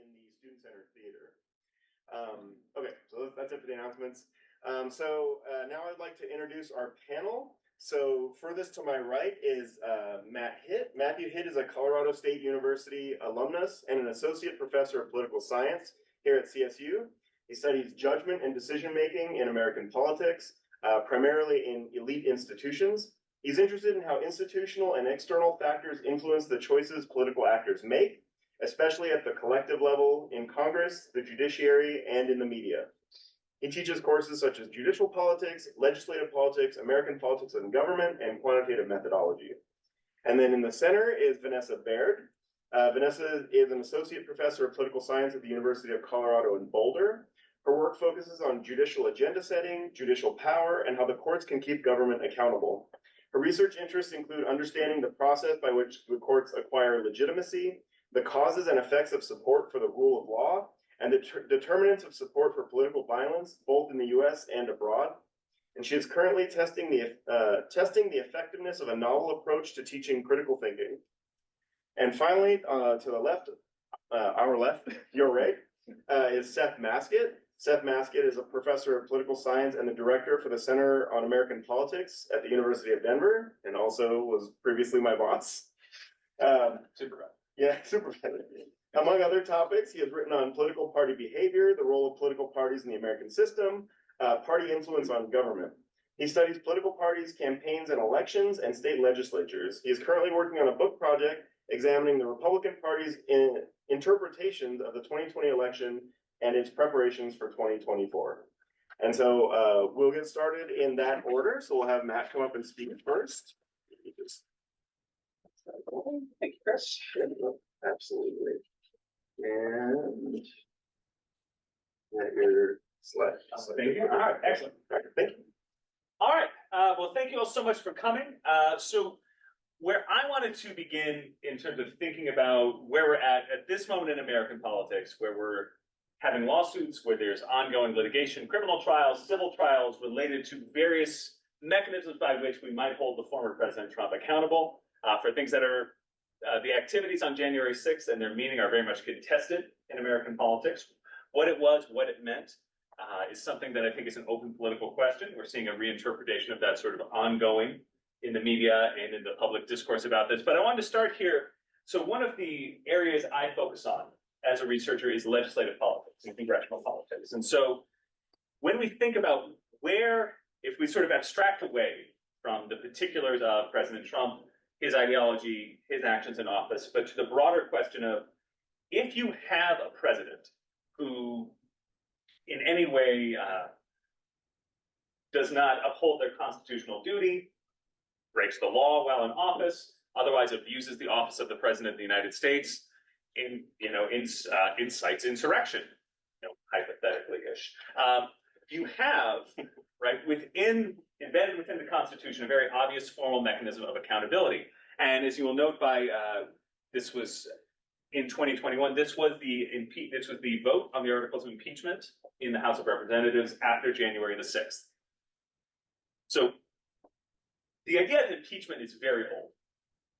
in the student-centered theater. Okay, so that's it for the announcements. Now I'd like to introduce our panel. So furthest to my right is Matt Hitt. Matthew Hitt is a Colorado State University alumnus and an associate professor of political science here at CSU. He studies judgment and decision-making in American politics, primarily in elite institutions. He's interested in how institutional and external factors influence the choices political actors make, especially at the collective level in Congress, the judiciary, and in the media. He teaches courses such as judicial politics, legislative politics, American politics and government, and quantitative methodology. And then in the center is Vanessa Baird. Vanessa is an associate professor of political science at the University of Colorado in Boulder. Her work focuses on judicial agenda setting, judicial power, and how the courts can keep government accountable. Her research interests include understanding the process by which the courts acquire legitimacy, the causes and effects of support for the rule of law, and the determinants of support for political violence, both in the US and abroad. And she is currently testing the effectiveness of a novel approach to teaching critical thinking. And finally, to the left, our left, your right, is Seth Maskett. Seth Maskett is a professor of political science and the director for the Center on American Politics at the University of Denver, and also was previously my boss. Super. Yeah, super. Among other topics, he has written on political party behavior, the role of political parties in the American system, party influence on government. He studies political parties, campaigns, and elections, and state legislatures. He is currently working on a book project examining the Republican Party's interpretations of the 2020 election and its preparations for 2024. And so we'll get started in that order. So we'll have Matt come up and speak first. Thank you, Chris. Absolutely. And your slide. Thank you. All right, excellent. All right, thank you. All right. Well, thank you all so much for coming. So where I wanted to begin in terms of thinking about where we're at this moment in American politics, where we're having lawsuits, where there's ongoing litigation, criminal trials, civil trials related to various mechanisms by which we might hold the former President Trump accountable for things that are the activities on January 6th and their meaning are very much contested in American politics. What it was, what it meant, is something that I think is an open political question. We're seeing a reinterpretation of that sort of ongoing in the media and in the public discourse about this. But I wanted to start here. So one of the areas I focus on as a researcher is legislative politics and congressional politics. And so when we think about where, if we sort of abstract away from the particulars of President Trump, his ideology, his actions in office, but to the broader question of if you have a president who in any way does not uphold their constitutional duty, breaks the law while in office, otherwise abuses the office of the President of the United States, incites insurrection, hypothetically-ish. You have, right, embedded within the Constitution, a very obvious formal mechanism of accountability. And as you will note by, this was in 2021, this was the vote on the articles of impeachment in the House of Representatives after January the 6th. So the idea of impeachment is very old,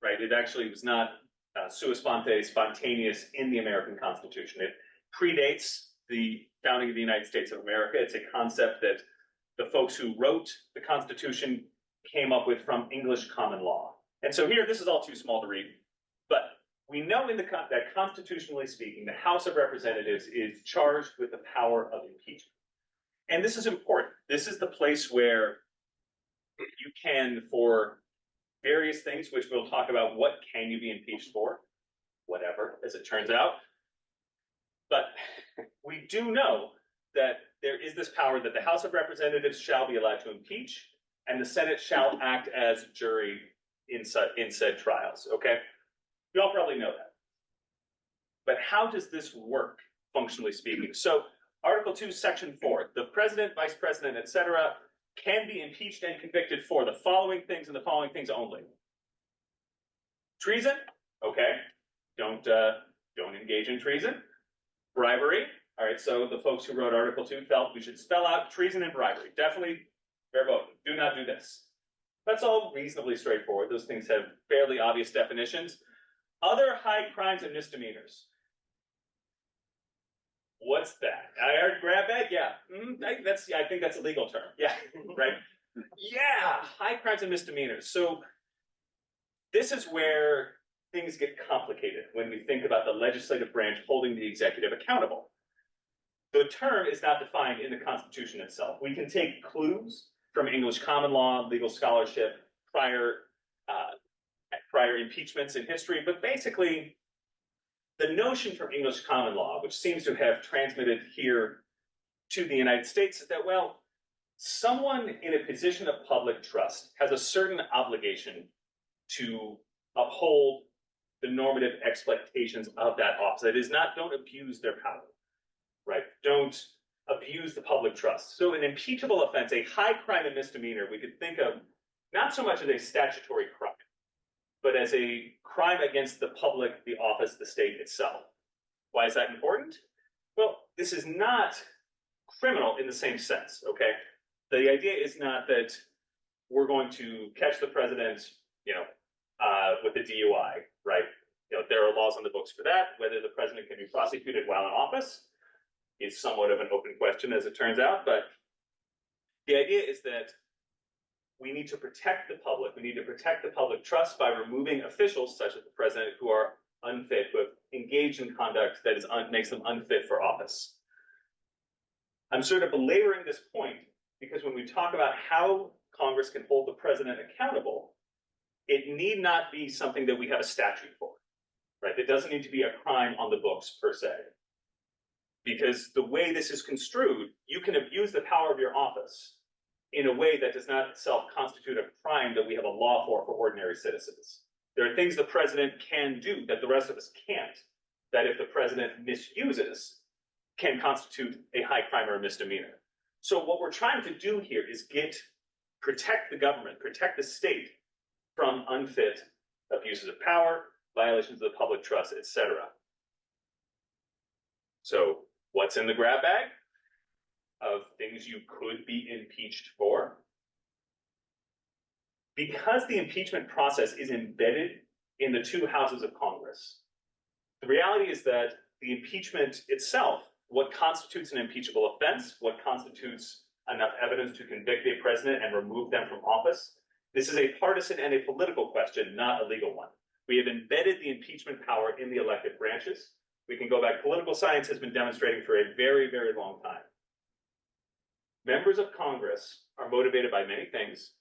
right? It actually was not sua sponte, spontaneous in the American Constitution. It predates the founding of the United States of America. It's a concept that the folks who wrote the Constitution came up with from English common law. And so here, this is all too small to read, but we know that constitutionally speaking, the House of Representatives is charged with the power of impeachment. And this is important. This is the place where you can, for various things, which we'll talk about, what can you be impeached for? Whatever, as it turns out. But we do know that there is this power that the House of Representatives shall be allowed to impeach, and the Senate shall act as jury in said trials, okay? You all probably know that. But how does this work, functionally speaking? So Article 2, Section 4, the president, vice president, etc., can be impeached and convicted for the following things and the following things only. Treason, okay, don't engage in treason. Bribery, all right, so the folks who wrote Article 2 felt we should spell out treason and bribery. Definitely verboten. Do not do this. That's all reasonably straightforward. Those things have fairly obvious definitions. Other high crimes and misdemeanors. What's that? I heard grab bag. Yeah, I think that's a legal term. Yeah, right. Yeah, high crimes and misdemeanors. So this is where things get complicated when we think about the legislative branch holding the executive accountable. The term is not defined in the Constitution itself. We can take clues from English common law, legal scholarship, prior impeachments in history, but basically the notion from English common law, which seems to have transmitted here to the United States, is that, well, someone in a position of public trust has a certain obligation to uphold the normative expectations of that office. That is, don't abuse their power, right? Don't abuse the public trust. So an impeachable offense, a high crime and misdemeanor, we could think of not so much as a statutory crime, but as a crime against the public, the office, the state itself. Why is that important? Well, this is not criminal in the same sense, okay? The idea is not that we're going to catch the president, with a DUI, right? There are laws on the books for that. Whether the president can be prosecuted while in office is somewhat of an open question, as it turns out. But the idea is that we need to protect the public. We need to protect the public trust by removing officials such as the president who are unfit, who have engaged in conduct that makes them unfit for office. I'm sort of belaboring this point because when we talk about how Congress can hold the president accountable, it need not be something that we have a statute for, right? It doesn't need to be a crime on the books per se. Because the way this is construed, you can abuse the power of your office in a way that does not itself constitute a crime that we have a law for ordinary citizens. There are things the president can do that the rest of us can't, that if the president misuses, can constitute a high crime or a misdemeanor. So what we're trying to do here is protect the government, protect the state from unfit abuses of power, violations of the public trust, etc. So what's in the grab bag of things you could be impeached for? Because the impeachment process is embedded in the two houses of Congress, the reality is that the impeachment itself, what constitutes an impeachable offense, what constitutes enough evidence to convict a president and remove them from office, this is a partisan and a political question, not a legal one. We have embedded the impeachment power in the elected branches. We can go back. Political science has been demonstrating for a very, very long time. Members of Congress are motivated by many things,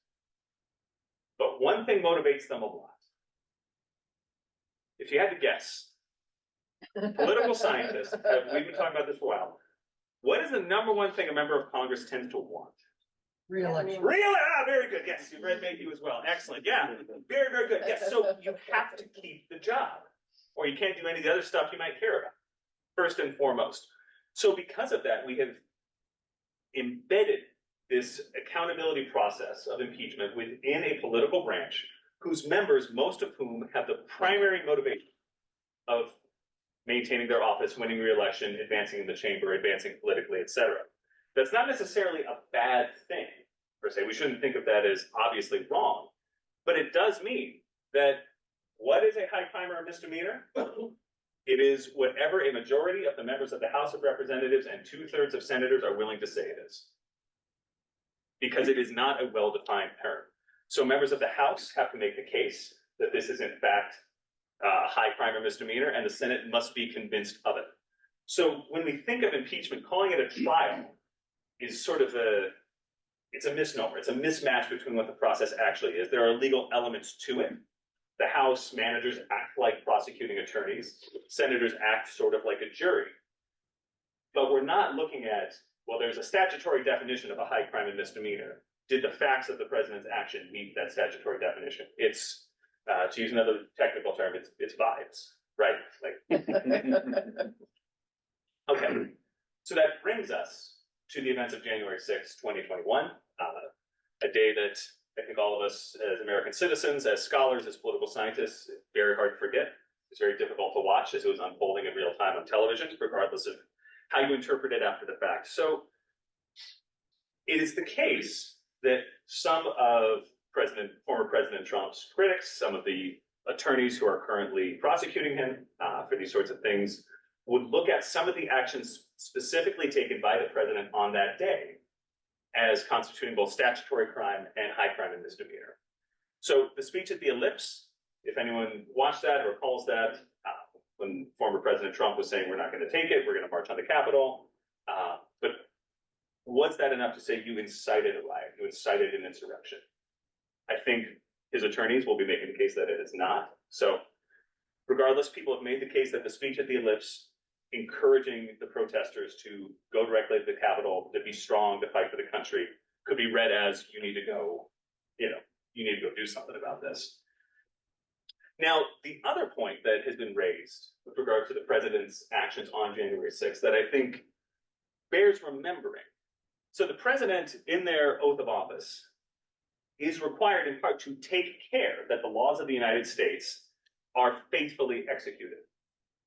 but one thing motivates them a lot. If you had to guess, political scientists, we've been talking about this for a while, what is the number one thing a member of Congress tends to want? Re-election. Very good. Yes, you read Mayhew as well. Excellent. Yeah, very, very good. Yes, so you have to keep the job, or you can't do any of the other stuff you might care about, first and foremost. So because of that, we have embedded this accountability process of impeachment within a political branch whose members, most of whom have the primary motivation of maintaining their office, winning re-election, advancing in the chamber, advancing politically, etc. That's not necessarily a bad thing, per se. We shouldn't think of that as obviously wrong, but it does mean that what is a high crime or a misdemeanor? It is whatever a majority of the members of the House of Representatives and 2/3 of senators are willing to say it is, because it is not a well-defined term. So members of the House have to make the case that this is in fact a high crime or misdemeanor, and the Senate must be convinced of it. So when we think of impeachment, calling it a trial is sort of it's a misnomer. It's a mismatch between what the process actually is. There are legal elements to it. The House managers act like prosecuting attorneys. Senators act sort of like a jury. But we're not looking at, well, there's a statutory definition of a high crime and misdemeanor. Did the facts of the president's action meet that statutory definition? It's, to use another technical term, it's vibes, right? Okay, so that brings us to the events of January 6, 2021, a day that I think all of us as American citizens, as scholars, as political scientists, it's very hard to forget. It's very difficult to watch as it was unfolding in real time on television, regardless of how you interpret it after the fact. So it is the case that some of former President Trump's critics, some of the attorneys who are currently prosecuting him for these sorts of things, would look at some of the actions specifically taken by the president on that day as constituting both statutory crime and high crime and misdemeanor. So the speech at the Ellipse, if anyone watched that or recalls that, when former President Trump was saying, we're not going to take it, we're going to march on the Capitol. But was that enough to say you incited a riot, you incited an insurrection? I think his attorneys will be making the case that it is not. So regardless, people have made the case that the speech at the Ellipse, encouraging the protesters to go directly to the Capitol, to be strong, to fight for the country, could be read as you need to go, you need to go do something about this. Now, the other point that has been raised with regard to the president's actions on January 6th that I think bears remembering. So the president, in their oath of office, is required in part to take care that the laws of the United States are faithfully executed.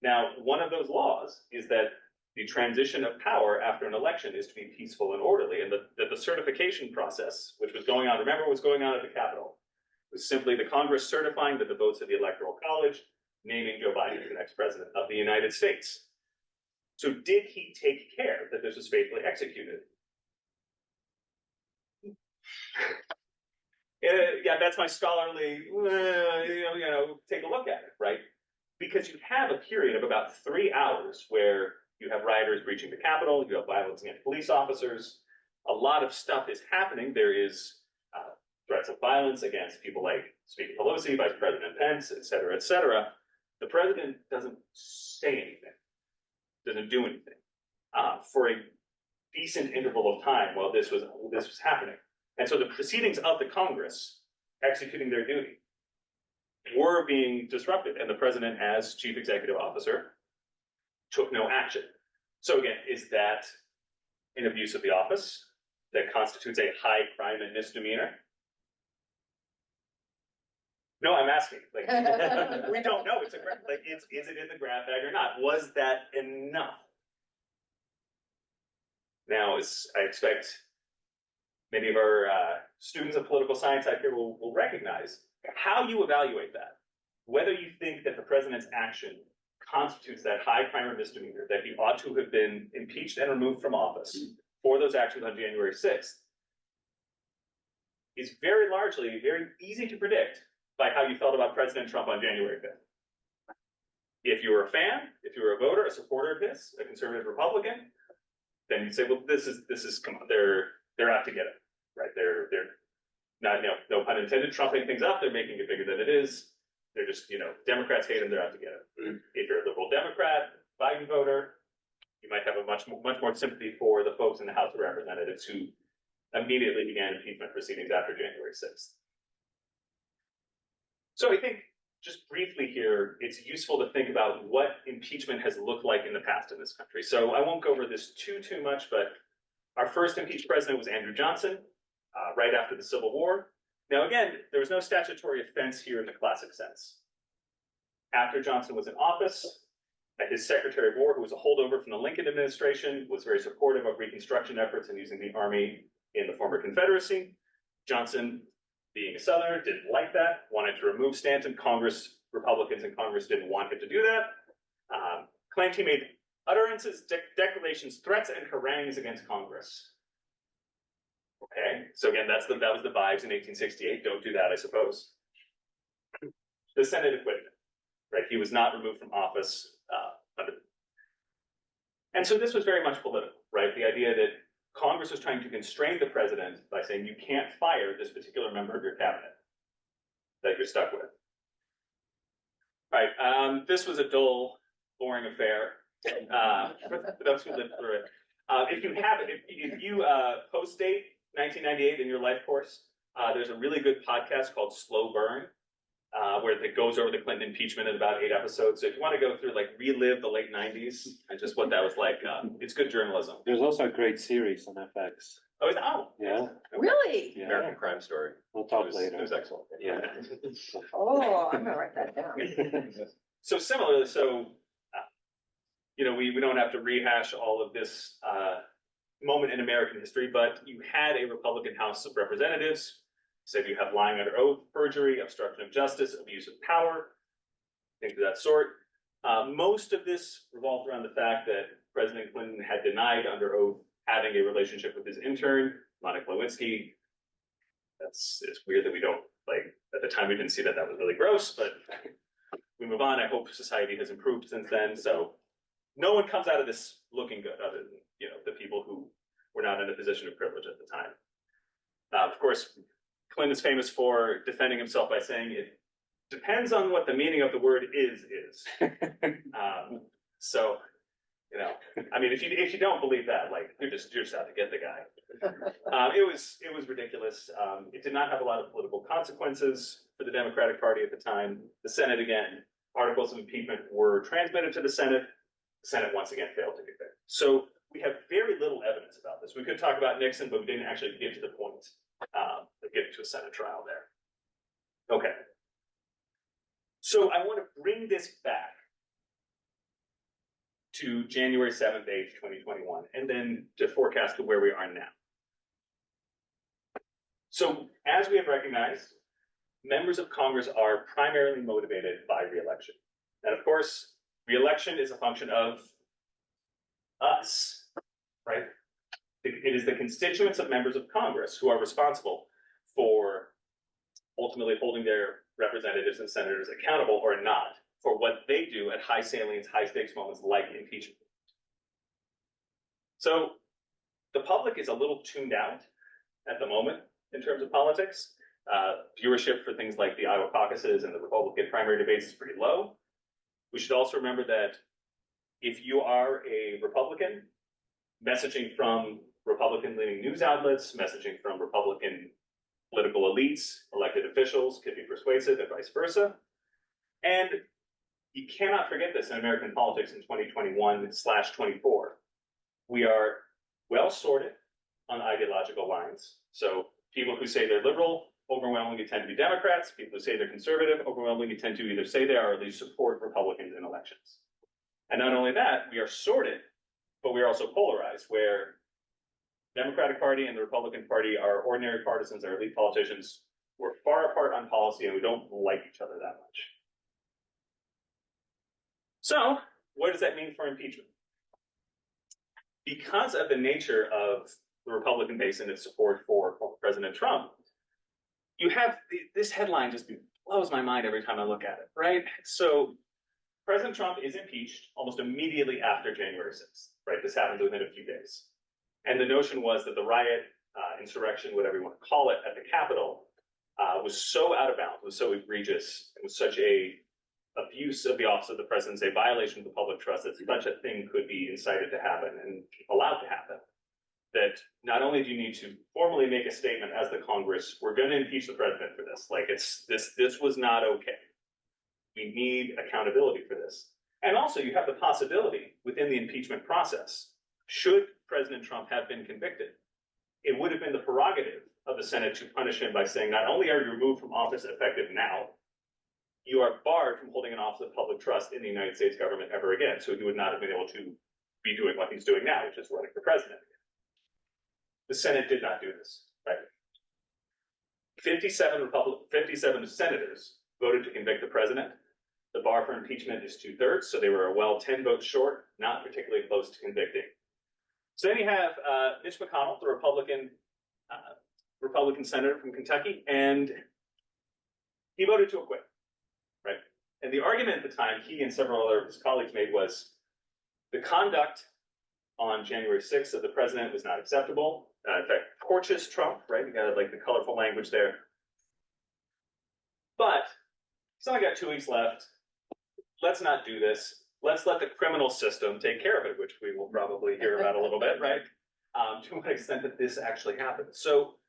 Now, one of those laws is that the transition of power after an election is to be peaceful and orderly, and that the certification process, which was going on, remember, was going on at the Capitol, was simply the Congress certifying that the votes of the Electoral College, naming Joe Biden as the next president of the United States. So did he take care that this was faithfully executed? Yeah, that's my scholarly, take a look at it, right? Because you have a period of about 3 hours where you have rioters breaching the Capitol, you have violence against police officers, a lot of stuff is happening. There is threats of violence against people like Speaker Pelosi, Vice President Pence, et cetera, et cetera. The president doesn't say anything, doesn't do anything for a decent interval of time while this was happening. And so the proceedings of the Congress executing their duty were being disrupted, and the president, as chief executive officer, took no action. So again, is that an abuse of the office that constitutes a high crime and misdemeanor? No, I'm asking. Like, we don't know. Is it in the grab bag or not? Was that enough? Now, as I expect many of our students of political science out here will recognize, how you evaluate that, whether you think that the president's action constitutes that high crime or misdemeanor, that he ought to have been impeached and removed from office for those actions on January 6th, is very largely very easy to predict by how you felt about President Trump on January 5th. If you were a fan, if you were a voter, a supporter of his, a conservative Republican, then you'd say, well, this is come on, they're out to get it, right? They're not, no pun intended, trumping things up. They're making it bigger than it is. They're just, Democrats hate him. They're out to get it. If you're a liberal Democrat, Biden voter, you might have a much more sympathy for the folks in the House of Representatives who immediately began impeachment proceedings after January 6th. So I think just briefly here, it's useful to think about what impeachment has looked like in the past in this country. So I won't go over this too much, but our first impeached president was Andrew Johnson, right after the Civil War. Now again, there was no statutory offense here in the classic sense. After Johnson was in office, his Secretary of War, who was a holdover from the Lincoln administration, was very supportive of Reconstruction efforts and using the Army in the former Confederacy. Johnson, being a Southerner, didn't like that, wanted to remove Stanton. Republicans in Congress didn't want him to do that. Claimed he made utterances, declarations, threats, and harangues against Congress. Okay, so again, that was the vibes in 1868. Don't do that, I suppose. The Senate acquitted him, right? He was not removed from office. And so this was very much political, right? The idea that Congress was trying to constrain the president by saying you can't fire this particular member of your cabinet that you're stuck with. All right, this was a dull, boring affair for those who lived through it. If you post-date 1998 in your life course, there's a really good podcast called Slow Burn, where it goes over the Clinton impeachment in about 8 episodes. So if you want to go through, relive the late 90s and just what that was like, it's good journalism. There's also a great series on FX. Yeah. Really? Yeah. American Crime Story. We'll talk later. It was excellent. Yeah. Oh, I'm gonna write that down. So similarly, we don't have to rehash all of this moment in American history, but you had a Republican House of Representatives. Said you have lying under oath, perjury, obstruction of justice, abuse of power, things of that sort. Most of this revolved around the fact that President Clinton had denied under oath having a relationship with his intern, Monica Lewinsky. It's weird that we don't, like, at the time we didn't see that was really gross, but we move on. I hope society has improved since then. So no one comes out of this looking good other than, the people who were not in a position of privilege at the time. Of course, Clinton is famous for defending himself by saying it depends on what the meaning of the word is. So, I mean, if you don't believe that, like, you're just out to get the guy. It was ridiculous. It did not have a lot of political consequences for the Democratic Party at the time. The Senate, again, articles of impeachment were transmitted to the Senate. The Senate once again failed to convict. So we have very little evidence about this. We could talk about Nixon, but we didn't actually get to the point of getting to a Senate trial there. Okay. So I want to bring this back to January 7th, 8th, 2021, and then to forecast to where we are now. So as we have recognized, members of Congress are primarily motivated by re-election. And of course, re-election is a function of us, right? It is the constituents of members of Congress who are responsible for ultimately holding their representatives and senators accountable or not for what they do at high salience, high stakes moments like impeachment. So the public is a little tuned out at the moment in terms of politics. Viewership for things like the Iowa caucuses and the Republican primary debates is pretty low. We should also remember that if you are a Republican, messaging from Republican-leaning news outlets, messaging from Republican political elites, elected officials can be persuasive and vice versa. And you cannot forget this in American politics in 2021/24. We are well sorted on ideological lines. So people who say they're liberal overwhelmingly tend to be Democrats. People who say they're conservative overwhelmingly tend to either say they are or at least support Republicans in elections. And not only that, we are sorted, but we are also polarized, where Democratic Party and the Republican Party are ordinary partisans, are elite politicians. We're far apart on policy, and we don't like each other that much. So, what does that mean for impeachment? Because of the nature of the Republican base and its support for President Trump, you have this headline just blows my mind every time I look at it, right? So, President Trump is impeached almost immediately after January 6th, right? This happened within a few days. And the notion was that the riot, insurrection, whatever you want to call it, at the Capitol was so out of bounds, was so egregious, it was such a abuse of the office of the president, a violation of the public trust, that such a thing could be incited to happen and allowed to happen. That not only do you need to formally make a statement as the Congress, we're going to impeach the president for this. Like, this was not okay. We need accountability for this. And also you have the possibility within the impeachment process, should President Trump have been convicted, it would have been the prerogative of the Senate to punish him by saying, not only are you removed from office effective now, you are barred from holding an office of public trust in the United States government ever again. So he would not have been able to be doing what he's doing now, which is running for president. The Senate did not do this, right? 57 senators voted to convict the president. The bar for impeachment is 2/3, so they were a well 10 votes short, not particularly close to convicting. So then you have Mitch McConnell, the Republican senator from Kentucky, and he voted to acquit, right? And the argument at the time he and several other of his colleagues made was the conduct on January 6th of the president was not acceptable. In fact, torches Trump, right? You got like the colorful language there. But he's only got 2 weeks left. Let's not do this. Let's let the criminal system take care of it, which we will probably hear about a little bit, right? To what extent that this actually happened. So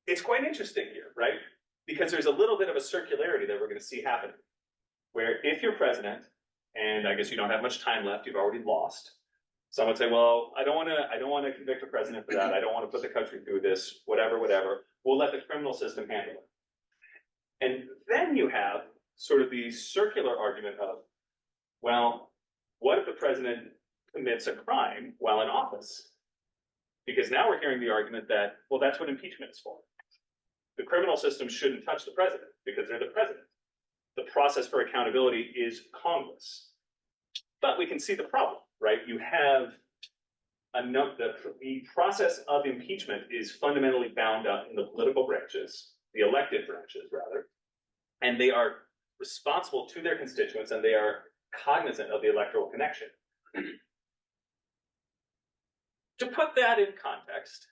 it's quite interesting here, right? Because there's a little bit of a circularity that we're going to see happening, where if you're president, and I guess you don't have much time left, you've already lost. Some would say, well, I don't want to convict a president for that. I don't want to put the country through this, whatever. We'll let the criminal system handle it. And then you have sort of the circular argument of, well, what if the president commits a crime while in office? Because now we're hearing the argument that, well, that's what impeachment is for. The criminal system shouldn't touch the president because they're the president. The process for accountability is Congress. But we can see the problem, right? You have the process of impeachment is fundamentally bound up in the political branches, the elected branches, rather, and they are responsible to their constituents and they are cognizant of the electoral connection. To put that in context,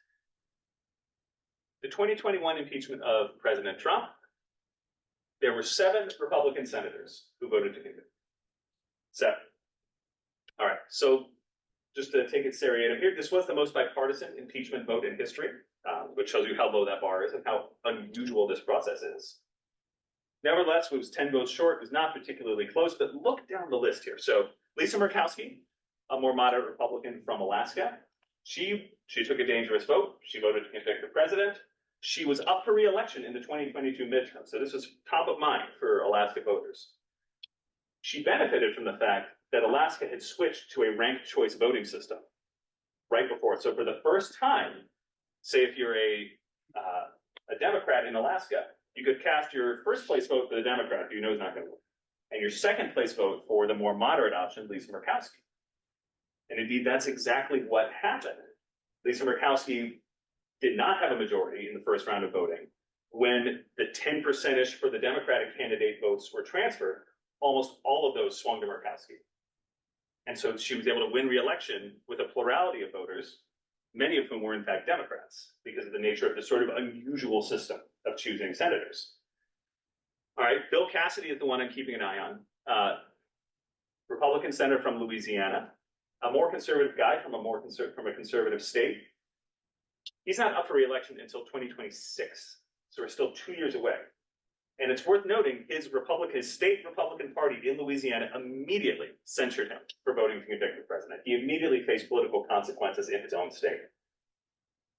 the 2021 impeachment of President Trump, there were 7 Republican senators who voted to convict. 7. All right, so just to take it seriatim here, this was the most bipartisan impeachment vote in history, which shows you how low that bar is and how unusual this process is. Nevertheless, it was 10 votes short. It was not particularly close, but look down the list here. So Lisa Murkowski, a more moderate Republican from Alaska, she took a dangerous vote. She voted to convict the president. She was up for re-election in the 2022 midterm, so this was top of mind for Alaska voters. She benefited from the fact that Alaska had switched to a ranked choice voting system right before it. So for the first time, say if you're a Democrat in Alaska, you could cast your first place vote for the Democrat, who you know is not going to win, and your second place vote for the more moderate option, Lisa Murkowski. And indeed, that's exactly what happened. Lisa Murkowski did not have a majority in the first round of voting. When the 10%-ish for the Democratic candidate votes were transferred, almost all of those swung to Murkowski. And so she was able to win re-election with a plurality of voters, many of whom were in fact Democrats, because of the nature of this sort of unusual system of choosing senators. All right, Bill Cassidy is the one I'm keeping an eye on. Republican senator from Louisiana, a more conservative guy from a conservative state. He's not up for re-election until 2026, so we're still 2 years away. And it's worth noting his state Republican Party in Louisiana immediately censured him for voting to convict the president. He immediately faced political consequences in his own state.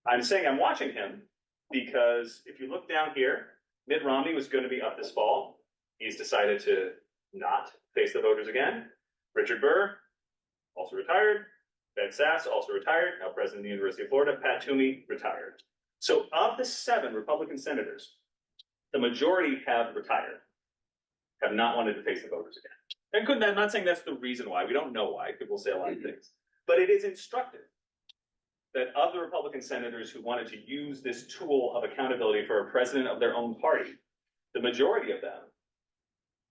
I'm saying I'm watching him because if you look down here, Mitt Romney was going to be up this fall. He's decided to not face the voters again. Richard Burr, also retired. Ben Sasse, also retired, now president of the University of Florida. Pat Toomey, retired. So of the 7 Republican senators, the majority have retired, have not wanted to face the voters again. And I'm not saying that's the reason why. We don't know why. People say a lot of things. But it is instructive that of the Republican senators who wanted to use this tool of accountability for a president of their own party, the majority of them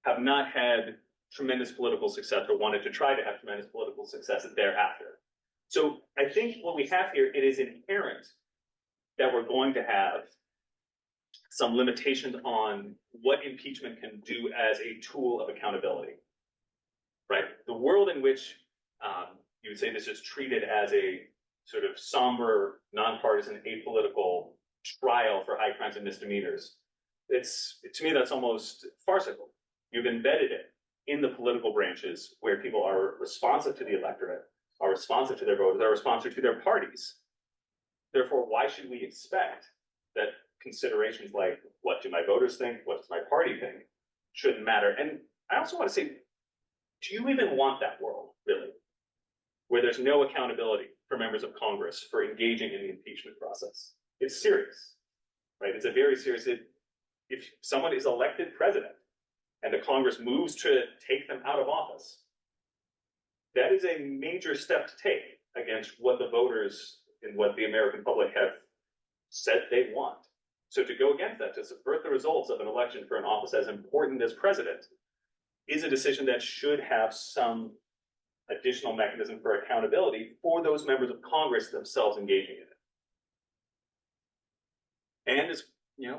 have not had tremendous political success or wanted to try to have tremendous political success thereafter. So I think what we have here, it is inherent that we're going to have some limitations on what impeachment can do as a tool of accountability, right? The world in which you would say this is treated as a sort of somber, nonpartisan, apolitical trial for high crimes and misdemeanors, to me, that's almost farcical. You've embedded it in the political branches where people are responsive to the electorate, are responsive to their voters, are responsive to their parties. Therefore, why should we expect that considerations like what do my voters think, what does my party think, shouldn't matter? And I also want to say, do you even want that world, really, where there's no accountability for members of Congress for engaging in the impeachment process? It's serious, right? It's a very serious, if someone is elected president and the Congress moves to take them out of office, that is a major step to take against what the voters and what the American public have said they want. So to go against that, to subvert the results of an election for an office as important as president, is a decision that should have some additional mechanism for accountability for those members of Congress themselves engaging in it. And is,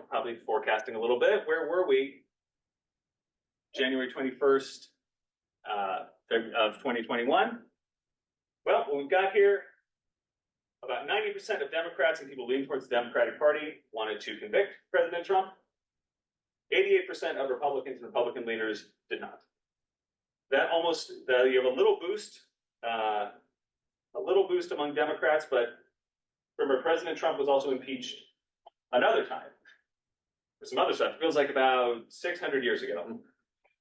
probably forecasting a little bit, where were we January 21st of 2021? Well, what we've got here, about 90% of Democrats and people leaning towards the Democratic Party wanted to convict President Trump. 88% of Republicans and Republican leaders did not. That you have a little boost among Democrats, but remember, President Trump was also impeached another time for some other stuff. It feels like about 600 years ago.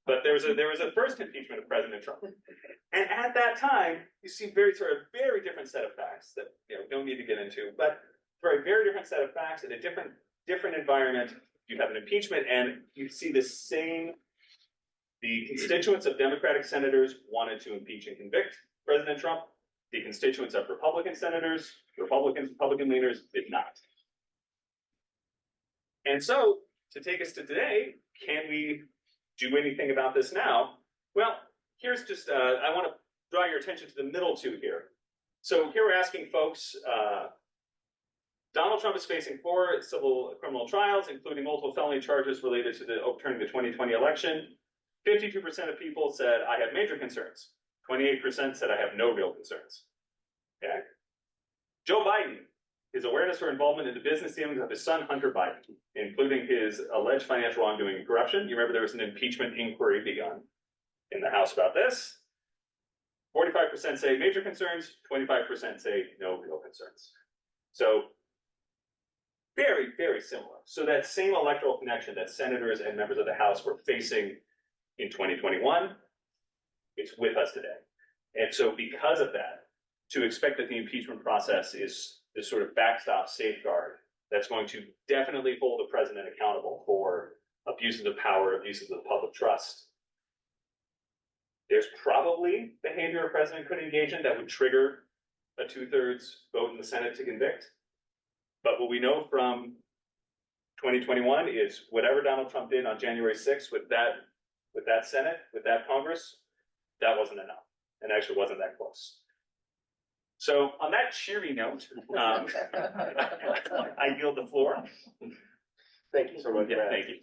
But there was a first impeachment of President Trump, and at that time, you see very different set of facts that don't need to get into. But for a very different set of facts in a different environment, you have an impeachment, and you see the same The constituents of Democratic senators wanted to impeach and convict President Trump. The constituents of Republican senators, Republican leaners did not. And so, to take us to today, can we do anything about this now? Well, here's just, I want to draw your attention to the middle two here. So here we're asking folks, Donald Trump is facing 4 civil criminal trials, including multiple felony charges related to the overturning the 2020 election. 52% of people said, I have major concerns. 28% said, I have no real concerns. Okay. Joe Biden, his awareness or involvement in the business dealings of his son, Hunter Biden, including his alleged financial wrongdoing and corruption. You remember there was an impeachment inquiry begun in the House about this. 45% say major concerns, 25% say no real concerns. So very, very similar. So that same electoral connection that senators and members of the House were facing in 2021, it's with us today. And so because of that, to expect that the impeachment process is this sort of backstop safeguard that's going to definitely hold the president accountable for abuses of power, abuses of the public trust. There's probably behavior a president could engage in that would trigger a 2/3 vote in the Senate to convict. But what we know from 2021 is whatever Donald Trump did on January 6th with that Senate, with that Congress, that wasn't enough, and actually wasn't that close. So on that cheery note, I yield the floor. Thank you so much. Yeah, Matt. thank you.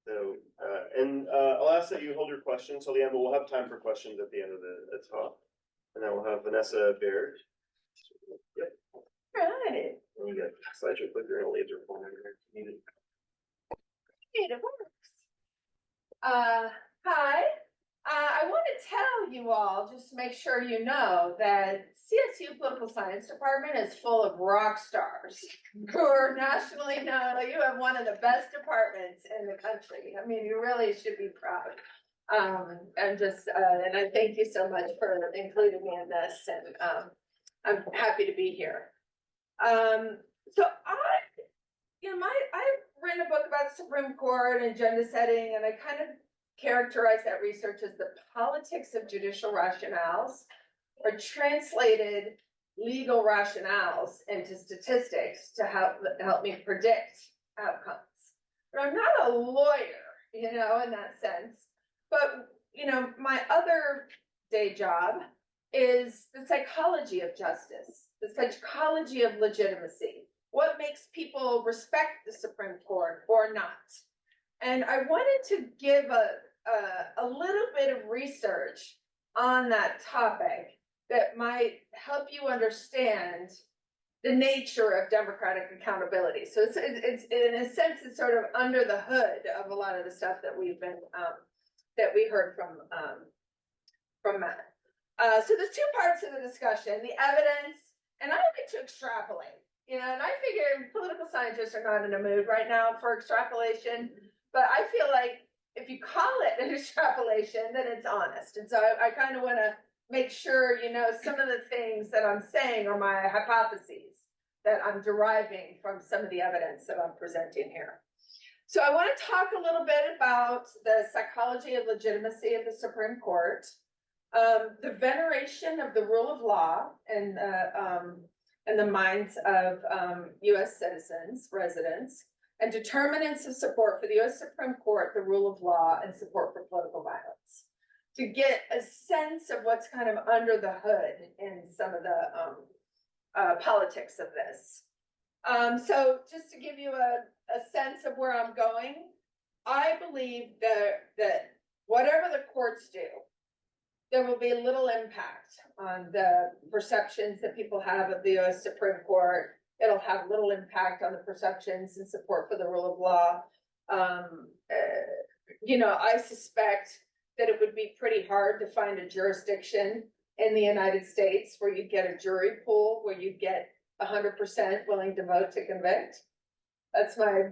So, I'll ask that you hold your questions till the end, but we'll have time for questions at the end of the talk. And then we'll have Vanessa Baird. Yep. Right. And you got slideshow clicker and a laser pointer here. It works. Hi. I want to tell you all, just to make sure you know, that CSU Political Science Department is full of rock stars who are nationally known. You have one of the best departments in the country. I mean, you really should be proud. And I thank you so much for including me in this, and I'm happy to be here. So I've written a book about the Supreme Court and agenda setting, and I kind of characterize that research as the politics of judicial rationales, or translated legal rationales into statistics to help me predict outcomes. But I'm not a lawyer, in that sense. But, my other day job is the psychology of justice, the psychology of legitimacy. What makes people respect the Supreme Court or not? And I wanted to give a little bit of research on that topic that might help you understand the nature of democratic accountability. So it's in a sense, it's sort of under the hood of a lot of the stuff that we've been that we heard from Matt. So there's 2 parts of the discussion: the evidence, and I like to extrapolate. And I figure political scientists are not in a mood right now for extrapolation, but I feel like if you call it an extrapolation, then it's honest. And so I kind of want to make sure, some of the things that I'm saying are my hypotheses that I'm deriving from some of the evidence that I'm presenting here. So I want to talk a little bit about the psychology of legitimacy of the Supreme Court, the veneration of the rule of law in the minds of U.S. citizens, residents, and determinants of support for the U.S. Supreme Court, the rule of law, and support for political violence, to get a sense of what's kind of under the hood in some of the politics of this. So just to give you a sense of where I'm going, I believe that whatever the courts do, there will be little impact on the perceptions that people have of the U.S. Supreme Court. It'll have little impact on the perceptions and support for the rule of law. I suspect that it would be pretty hard to find a jurisdiction in the United States where you get a jury pool, where you get 100% willing to vote to convict. That's my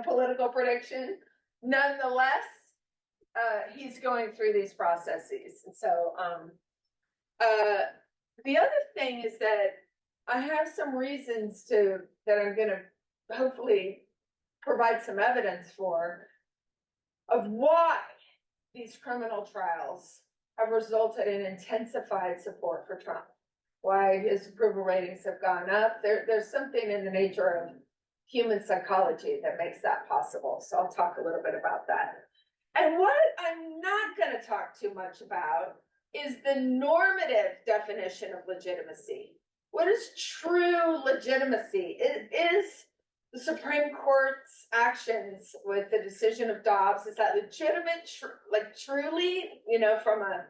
political prediction. Nonetheless, he's going through these processes. And so the other thing is that I have some reasons that I'm going to hopefully provide some evidence for, of why these criminal trials have resulted in intensified support for Trump, why his approval ratings have gone up. There's something in the nature of human psychology that makes that possible. So I'll talk a little bit about that. And what I'm not going to talk too much about is the normative definition of legitimacy. What is true legitimacy? It is the Supreme Court's actions with the decision of Dobbs. Is that legitimate, truly, from a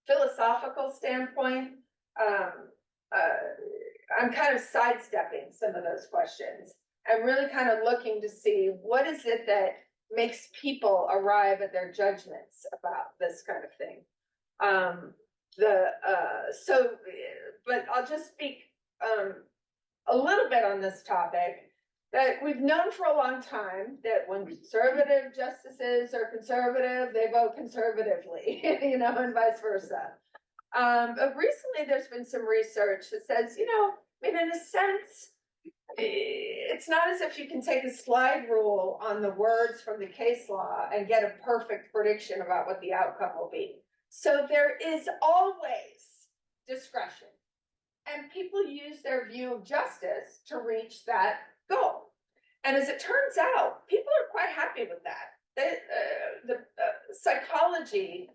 philosophical standpoint? I'm kind of sidestepping some of those questions. I'm really kind of looking to see what is it that makes people arrive at their judgments about this kind of thing. But I'll just speak a little bit on this topic, that we've known for a long time that when conservative justices are conservative, they vote conservatively, and vice versa. But recently there's been some research that says, in a sense, it's not as if you can take a slide rule on the words from the case law and get a perfect prediction about what the outcome will be. So there is always discretion, and people use their view of justice to reach that goal. And as it turns out, people are quite happy with that. The psychology,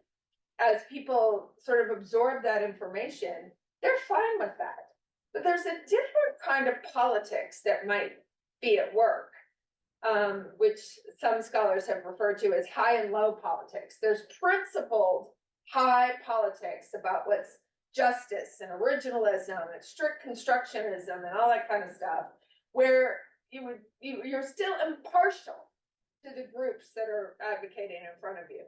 as people sort of absorb that information, they're fine with that. But there's a different kind of politics that might be at work, which some scholars have referred to as high and low politics. There's principled high politics about what's justice and originalism and strict constructionism and all that kind of stuff, where you're still impartial to the groups that are advocating in front of you.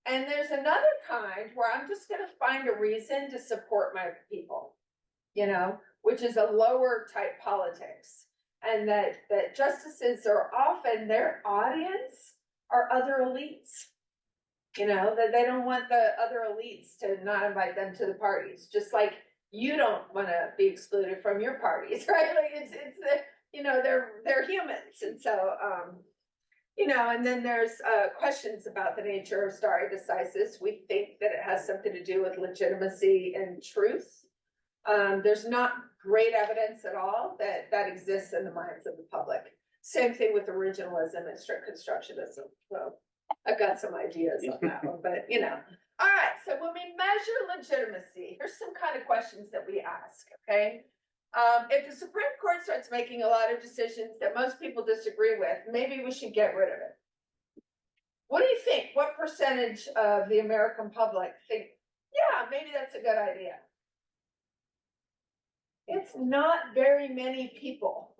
And there's another kind where I'm just going to find a reason to support my people, which is a lower type politics. And that justices are often, their audience are other elites, that they don't want the other elites to not invite them to the parties, just like you don't want to be excluded from your parties, right? Like it's they're humans. And so, and then there's questions about the nature of stare decisis. We think that it has something to do with legitimacy and truth. There's not great evidence at all that exists in the minds of the public. Same thing with originalism and strict constructionism. So I've got some ideas on that one, but All right, so when we measure legitimacy, here's some kind of questions that we ask, okay? If the Supreme Court starts making a lot of decisions that most people disagree with, maybe we should get rid of it. What do you think? What percentage of the American public think, yeah, maybe that's a good idea? It's not very many people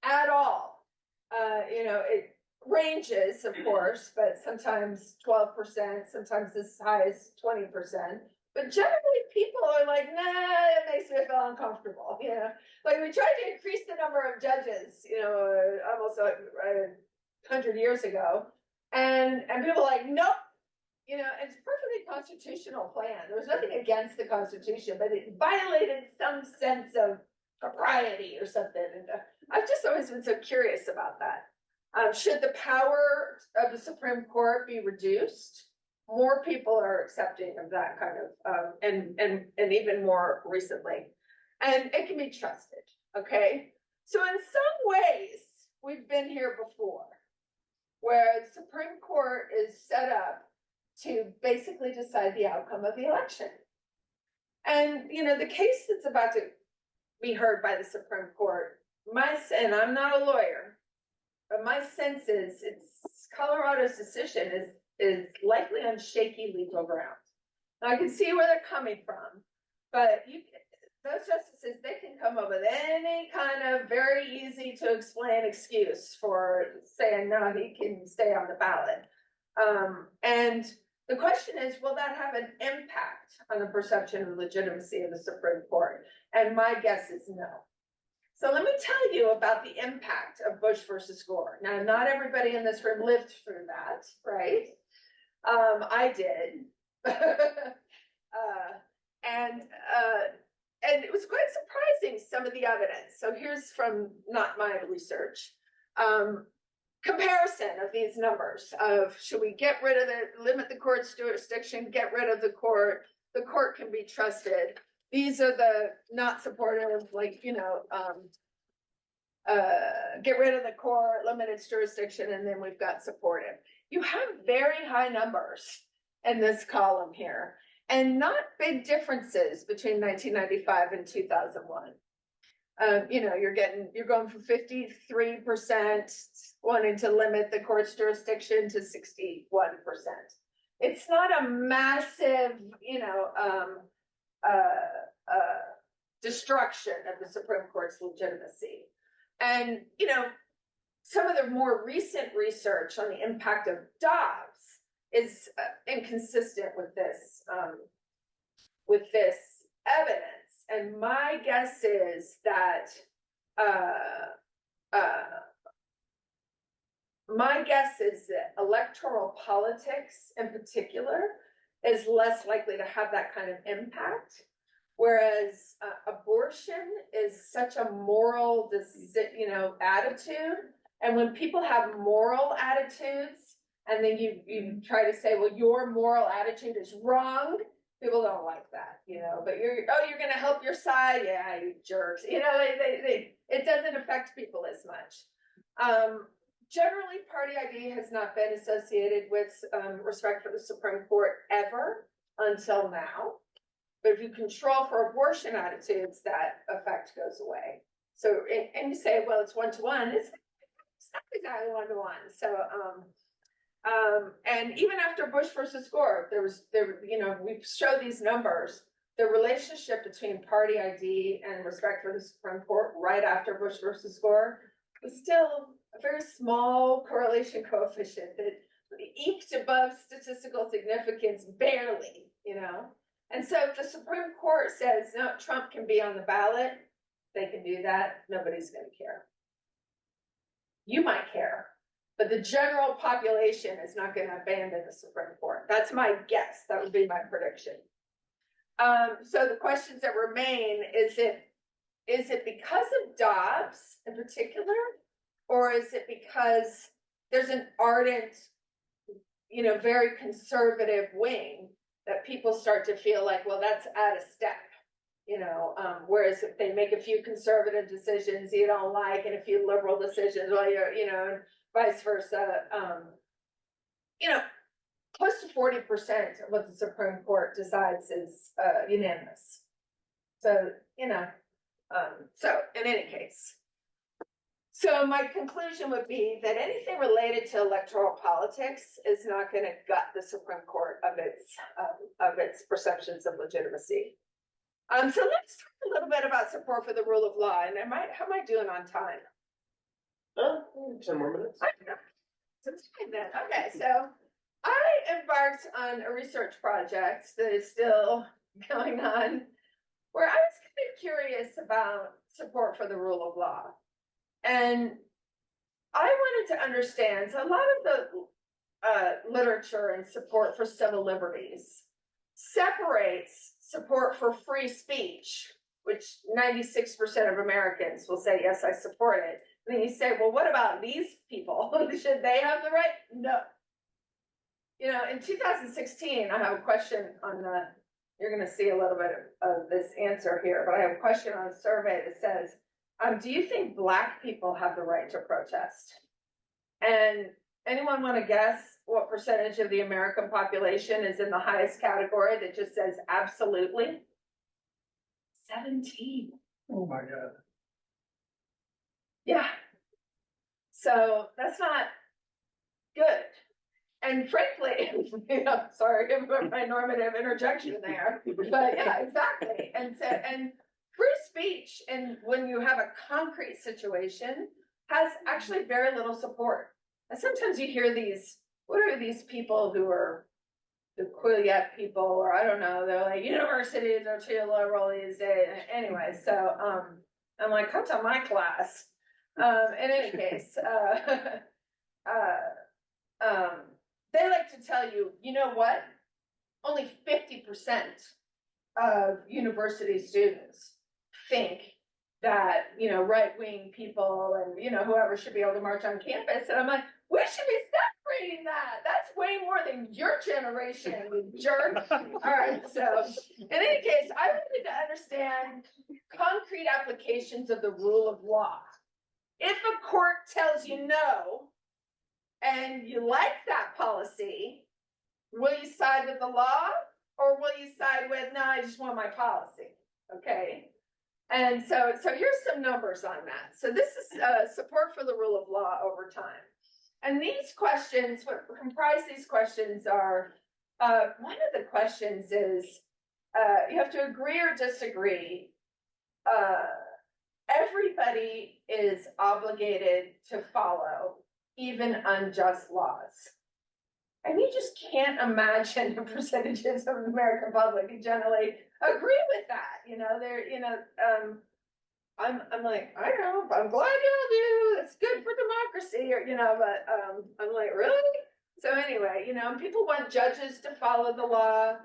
at all. It ranges, of course, but sometimes 12%, sometimes as high as 20%. But generally, people are like, nah, it makes me feel uncomfortable. Like we tried to increase the number of judges, almost 100 years ago, and people are like, nope. It's a perfectly constitutional plan. There was nothing against the Constitution, but it violated some sense of propriety or something. And I've just always been so curious about that. Should the power of the Supreme Court be reduced? More people are accepting of that kind of, and even more recently. And it can be trusted, okay? So in some ways, we've been here before, where the Supreme Court is set up to basically decide the outcome of the election. And, the case that's about to be heard by the Supreme Court, and I'm not a lawyer, but my sense is Colorado's decision is likely on shaky legal ground. Now I can see where they're coming from, but those justices, they can come up with any kind of very easy to explain excuse for saying, no, he can stay on the ballot. And the question is, will that have an impact on the perception of legitimacy of the Supreme Court? And my guess is no. So let me tell you about the impact of Bush versus Gore. Now, not everybody in this room lived through that, right? I did. And it was quite using some of the evidence. So here's from not my research. Comparison of these numbers of should we get rid of limit the court's jurisdiction, get rid of the court can be trusted. These are the not supportive, like, get rid of the court, limit its jurisdiction, and then we've got supportive. You have very high numbers in this column here, and not big differences between 1995 and 2001. You're going from 53% wanting to limit the court's jurisdiction to 61%. It's not a massive, destruction of the Supreme Court's legitimacy. And, some of the more recent research on the impact of Dobbs is inconsistent with this evidence. And my guess is that electoral politics in particular is less likely to have that kind of impact, whereas abortion is such a moral, attitude. And when people have moral attitudes, and then you try to say, well, your moral attitude is wrong. People don't like that, but you're going to help your side. Yeah, you jerks. It doesn't affect people as much. Generally, party ID has not been associated with respect for the Supreme Court ever until now. But if you control for abortion attitudes, that effect goes away. So, and you say, well, it's 1-to-1. It's not exactly 1-to-1. So, and even after Bush versus Gore, we show these numbers. The relationship between party ID and respect for the Supreme Court right after Bush versus Gore was still a very small correlation coefficient that eked above statistical significance barely, And so if the Supreme Court says, no, Trump can be on the ballot, they can do that. Nobody's going to care. You might care, but the general population is not going to abandon the Supreme Court. That's my guess. That would be my prediction. So the questions that remain, is it because of Dobbs in particular, or is it because there's an ardent, very conservative wing that people start to feel like, well, that's out of step, whereas if they make a few conservative decisions you don't like and a few liberal decisions, well, and vice versa, close to 40% of what the Supreme Court decides is unanimous. So, so in any case. So my conclusion would be that anything related to electoral politics is not going to gut the Supreme Court of its perceptions of legitimacy. So let's talk a little bit about support for the rule of law. And how am I doing on time? 10 more minutes. Okay, so I embarked on a research project that is still going on, where I was kind of curious about support for the rule of law. And I wanted to understand, so a lot of the literature and support for civil liberties separates support for free speech, which 96% of Americans will say, yes, I support it. And then you say, well, what about these people? Should they have the right? No. In 2016, I have a question on you're going to see a little bit of this answer here, but I have a question on a survey that says, do you think Black people have the right to protest? And anyone want to guess what percentage of the American population is in the highest category that just says absolutely? 17. Oh my God. Yeah. So that's not good. And frankly, sorry for my normative interjection there, but yeah, exactly. And free speech, and when you have a concrete situation, has actually very little support. And sometimes you hear what are these people who are the Quilliet people, or I don't know, they're like, universities are too liberal these days. Anyway, so I'm like, come to my class. In any case, they like to tell you, you know what? Only 50% of university students think that, you know, right-wing people and, you know, whoever should be able to march on campus. And I'm like, we should be celebrating that. That's way more than your generation, you jerk. All right, so in any case, I wanted to understand concrete applications of the rule of law. If a court tells you no, and you like that policy, will you side with the law, or will you side with, no, I just want my policy, okay? And so here's some numbers on that. So this is support for the rule of law over time. And these questions, what comprise these questions are, one of the questions is, you have to agree or disagree. Everybody is obligated to follow even unjust laws. And you just can't imagine the percentages of the American public who generally agree with that. You know, they're, you know, I'm like, I don't know, I'm glad y'all do. It's good for democracy, or, you know, but I'm like, really? So anyway, you know, people want judges to follow the law.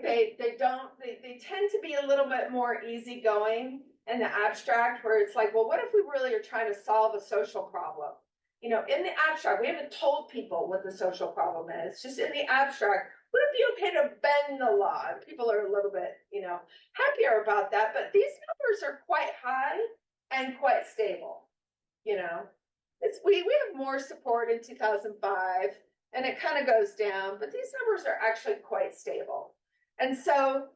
They tend to be a little bit more easygoing in the abstract, where it's like, well, what if we really are trying to solve a social problem? You know, in the abstract, we haven't told people what the social problem is. Just in the abstract, would it be okay to bend the law? And people are a little bit, you know, happier about that. But these numbers are quite high and quite stable. You know, we have more support in 2005, and it kind of goes down. But these numbers are actually quite stable. And so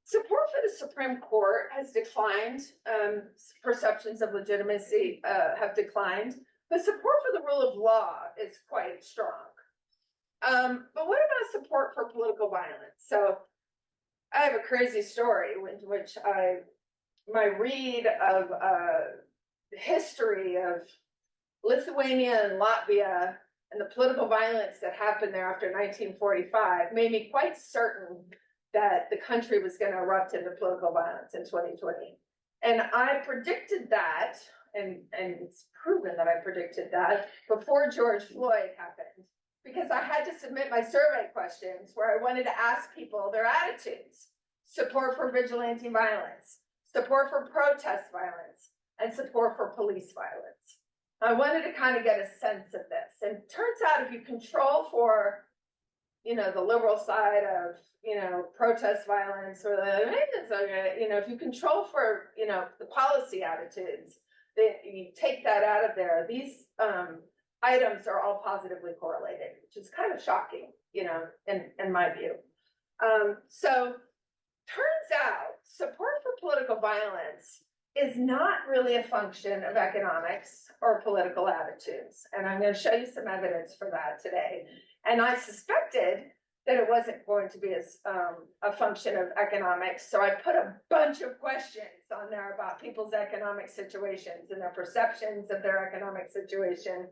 support for the Supreme Court has declined. Perceptions of legitimacy have declined. But support for the rule of law is quite strong. But what about support for political violence? So I have a crazy story in which my read of history of Lithuania and Latvia and the political violence that happened there after 1945 made me quite certain that the country was going to erupt into political violence in 2020. And I predicted that, and it's proven that I predicted that before George Floyd happened, because I had to submit my survey questions where I wanted to ask people their attitudes: support for vigilante violence, support for protest violence, and support for police violence. I wanted to kind of get a sense of this. And it turns out if you control for, you know, the liberal side of, you know, protest violence, or the, you know, if you control for, you know, the policy attitudes, that you take that out of there, these items are all positively correlated, which is kind of shocking, you know, in my view. So turns out support for political violence is not really a function of economics or political attitudes. And I'm going to show you some evidence for that today. And I suspected that it wasn't going to be a function of economics. So I put a bunch of questions on there about people's economic situations and their perceptions of their economic situation.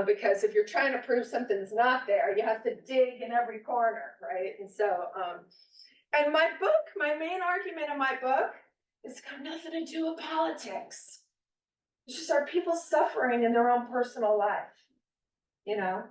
Because if you're trying to prove something's not there, you have to dig in every corner, right? And so, and my book, my main argument in my book, it's got nothing to do with politics. It's just, are people suffering in their own personal life? You know,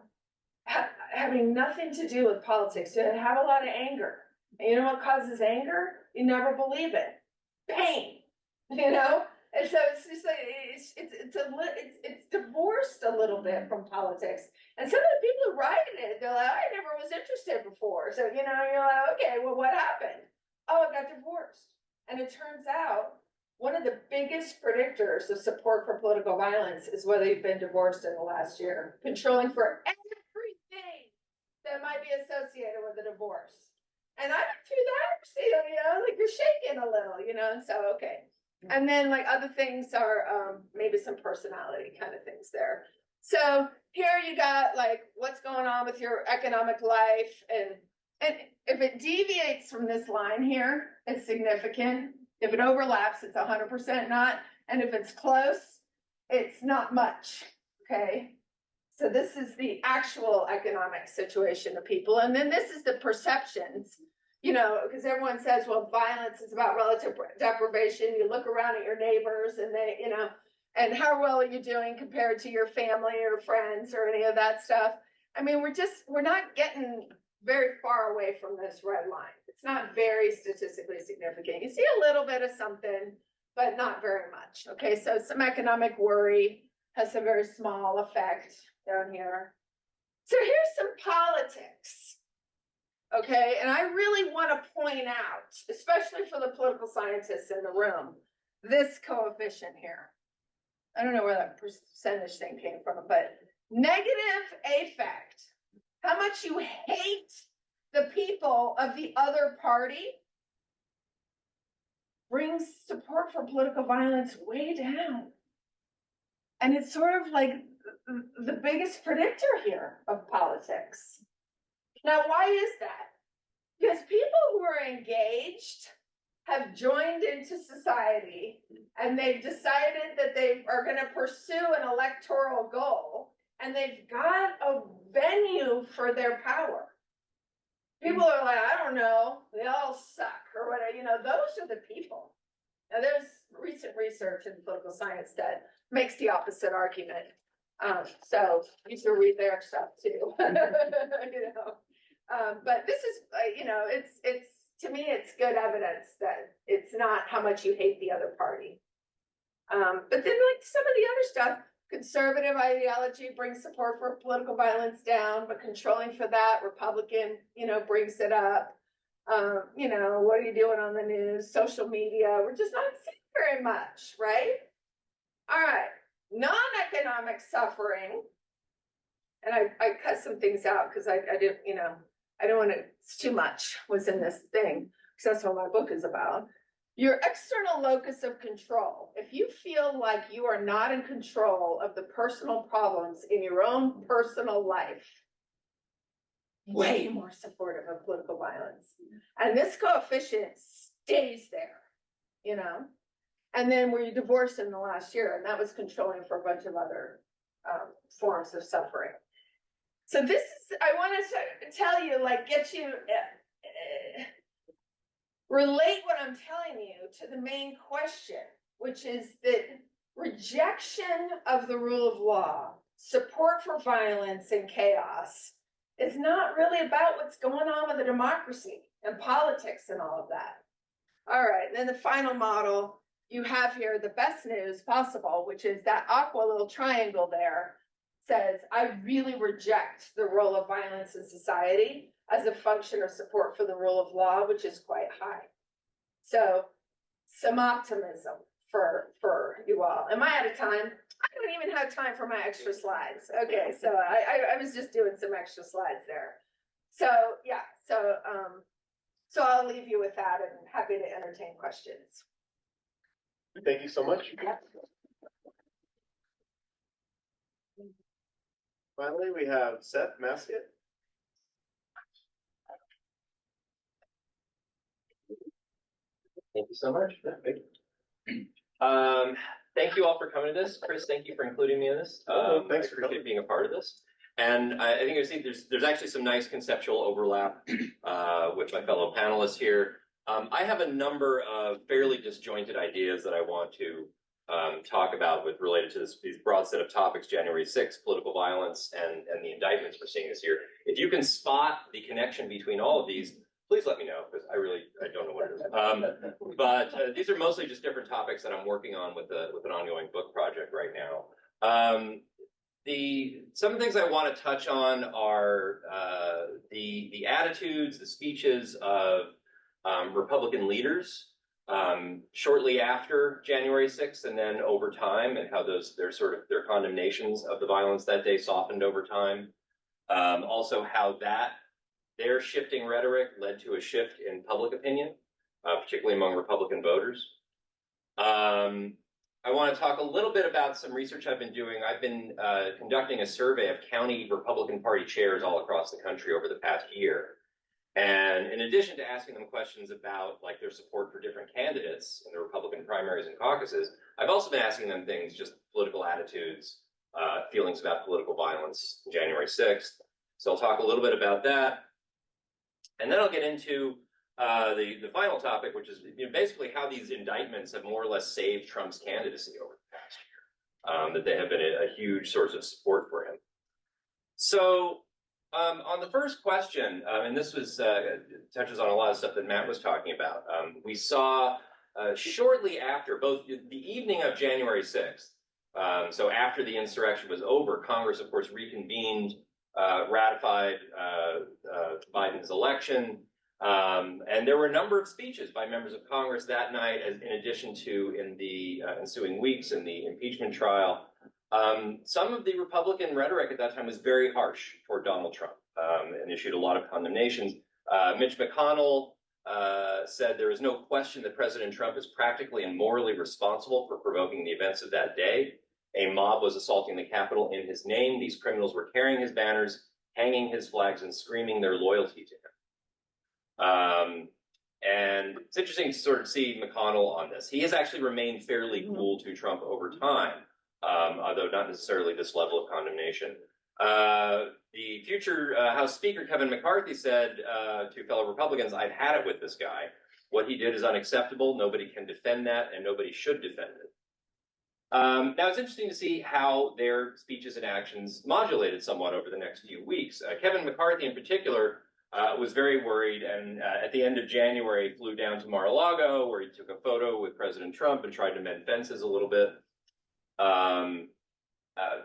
having nothing to do with politics. You have a lot of anger. And you know what causes anger? You never believe it. Pain. You know? And so it's just like, it's divorced a little bit from politics. And some of the people who write it, they're like, I never was interested before. So, you know, you're like, okay, well, what happened? Oh, I got divorced. And it turns out one of the biggest predictors of support for political violence is whether you've been divorced in the last year, controlling for everything that might be associated with a divorce. And I went through that, you know, like you're shaking a little, you know, and so, okay. And then like other things are maybe some personality kind of things there. So here you got like what's going on with your economic life, and if it deviates from this line here, it's significant. If it overlaps, it's 100% not. And if it's close, it's not much, okay? So this is the actual economic situation of people. And then this is the perceptions, you know, because everyone says, well, violence is about relative deprivation. You look around at your neighbors and they, you know, and how well are you doing compared to your family or friends or any of that stuff? I mean, we're not getting very far away from this red line. It's not very statistically significant. You see a little bit of something, but not very much. Okay, so some economic worry has a very small effect down here. So here's some politics. Okay, and I really want to point out, especially for the political scientists in the room, this coefficient here. I don't know where that percentage thing came from, but negative affect. How much you hate the people of the other party brings support for political violence way down. And it's sort of like the biggest predictor here of politics. Now, why is that? Because people who are engaged have joined into society and they've decided that they are going to pursue an electoral goal and they've got a venue for their power. People are like, I don't know, they all suck or whatever, you know, those are the people. Now, there's recent research in political science that makes the opposite argument. So you should read their stuff too, you know. But this is, you know, it's to me, it's good evidence that it's not how much you hate the other party. But then like some of the other stuff, conservative ideology brings support for political violence down, but controlling for that, Republican, you know, brings it up. You know, what are you doing on the news? Social media, we're just not seeing very much, right? All right, non-economic suffering. And I cut some things out because I didn't, you know, I don't want to, it's too much was in this thing, because that's what my book is about. Your external locus of control. If you feel like you are not in control of the personal problems in your own personal life, way more supportive of political violence. And this coefficient stays there, you know? And then were you divorced in the last year? And that was controlling for a bunch of other forms of suffering. So this is, I want to tell you, like, get you, relate what I'm telling you to the main question, which is that rejection of the rule of law, support for violence and chaos is not really about what's going on with the democracy and politics and all of that. All right, and then the final model, you have here the best news possible, which is that aqua little triangle there says, I really reject the role of violence in society as a function of support for the rule of law, which is quite high. So some optimism for you all. Am I out of time? I don't even have time for my extra slides. Okay, so I was just doing some extra slides there. So yeah, so I'll leave you with that and happy to entertain questions. Thank you so much. Yep. Finally, we have Seth Maskett. Thank you so much. Thank you all for coming to this. Chris, thank you for including me in this. Thanks I for appreciate being a part of this. And I think you see there's actually some nice conceptual overlap with my fellow panelists here. I have a number of fairly disjointed ideas that I want to talk about related to these broad set of topics, January 6th, political violence, and the indictments we're seeing this year. If you can spot the connection between all of these, please let me know, because I don't know what it is. But these are mostly just different topics that I'm working on with an ongoing book project right now. Some of the things I want to touch on are the attitudes, the speeches of Republican leaders shortly after January 6th, and then over time, and how their condemnations of the violence that day softened over time. Also, how their shifting rhetoric led to a shift in public opinion, particularly among Republican voters. I want to talk a little bit about some research I've been doing. I've been conducting a survey of county Republican Party chairs all across the country over the past year. And in addition to asking them questions about like their support for different candidates in the Republican primaries and caucuses, I've also been asking them things, just political attitudes, feelings about political violence on January 6th. So I'll talk a little bit about that. And then I'll get into the final topic, which is basically how these indictments have more or less saved Trump's candidacy over the past year, that they have been a huge source of support for him. So on the first question, and this was touches on a lot of stuff that Matt was talking about, we saw shortly after, both the evening of January 6th, so after the insurrection was over, Congress, of course, reconvened, ratified Biden's election, and there were a number of speeches by members of Congress that night, as in addition to in the ensuing weeks in the impeachment trial. Some of the Republican rhetoric at that time was very harsh toward Donald Trump, and issued a lot of condemnations. Mitch McConnell said there is no question that President Trump is practically and morally responsible for provoking the events of that day. A mob was assaulting the Capitol in his name. These criminals were carrying his banners, hanging his flags, and screaming their loyalty to him. And it's interesting to sort of see McConnell on this. He has actually remained fairly cool to Trump over time, although not necessarily this level of condemnation. The future House Speaker, Kevin McCarthy, said to fellow Republicans, "I've had it with this guy. What he did is unacceptable. Nobody can defend that, and nobody should defend it." Now, it's interesting to see how their speeches and actions modulated somewhat over the next few weeks. Kevin McCarthy, in particular, was very worried, and at the end of January, flew down to Mar-a-Lago, where he took a photo with President Trump and tried to mend fences a little bit.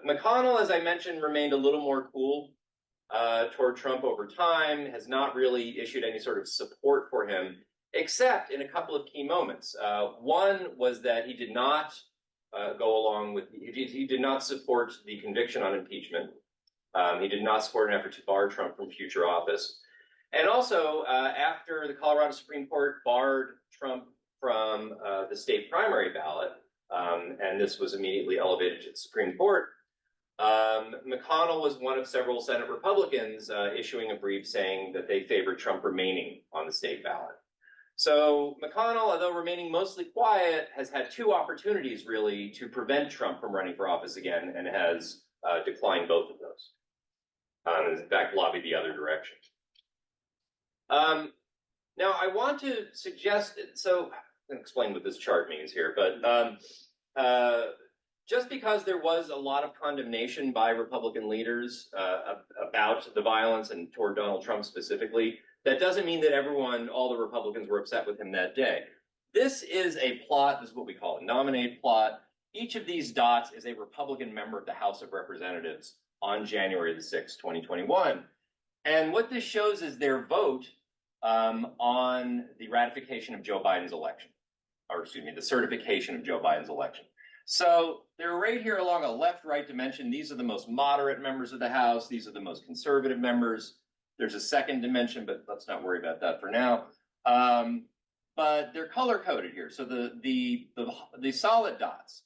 McConnell, as I mentioned, remained a little more cool toward Trump over time, has not really issued any sort of support for him, except in a couple of key moments. One was that he did not go along with, he did not support the conviction on impeachment. He did not support an effort to bar Trump from future office. And also, after the Colorado Supreme Court barred Trump from the state primary ballot, and this was immediately elevated to the Supreme Court, McConnell was one of several Senate Republicans issuing a brief saying that they favored Trump remaining on the state ballot. So McConnell, although remaining mostly quiet, has had two opportunities really to prevent Trump from running for office again, and has declined both of those. And in fact, lobbied the other direction. Now, I want to suggest, so I can explain what this chart means here, but just because there was a lot of condemnation by Republican leaders about the violence and toward Donald Trump specifically, that doesn't mean that all the Republicans were upset with him that day. This is a plot, this is what we call a nominate plot. Each of these dots is a Republican member of the House of Representatives on January the 6th, 2021. And what this shows is their vote on the ratification of Joe Biden's election, or excuse me, the certification of Joe Biden's election. So they're right here along a left-right dimension. These are the most moderate members of the House. These are the most conservative members. There's a second dimension, but let's not worry about that for now. But they're color-coded here. So the solid dots,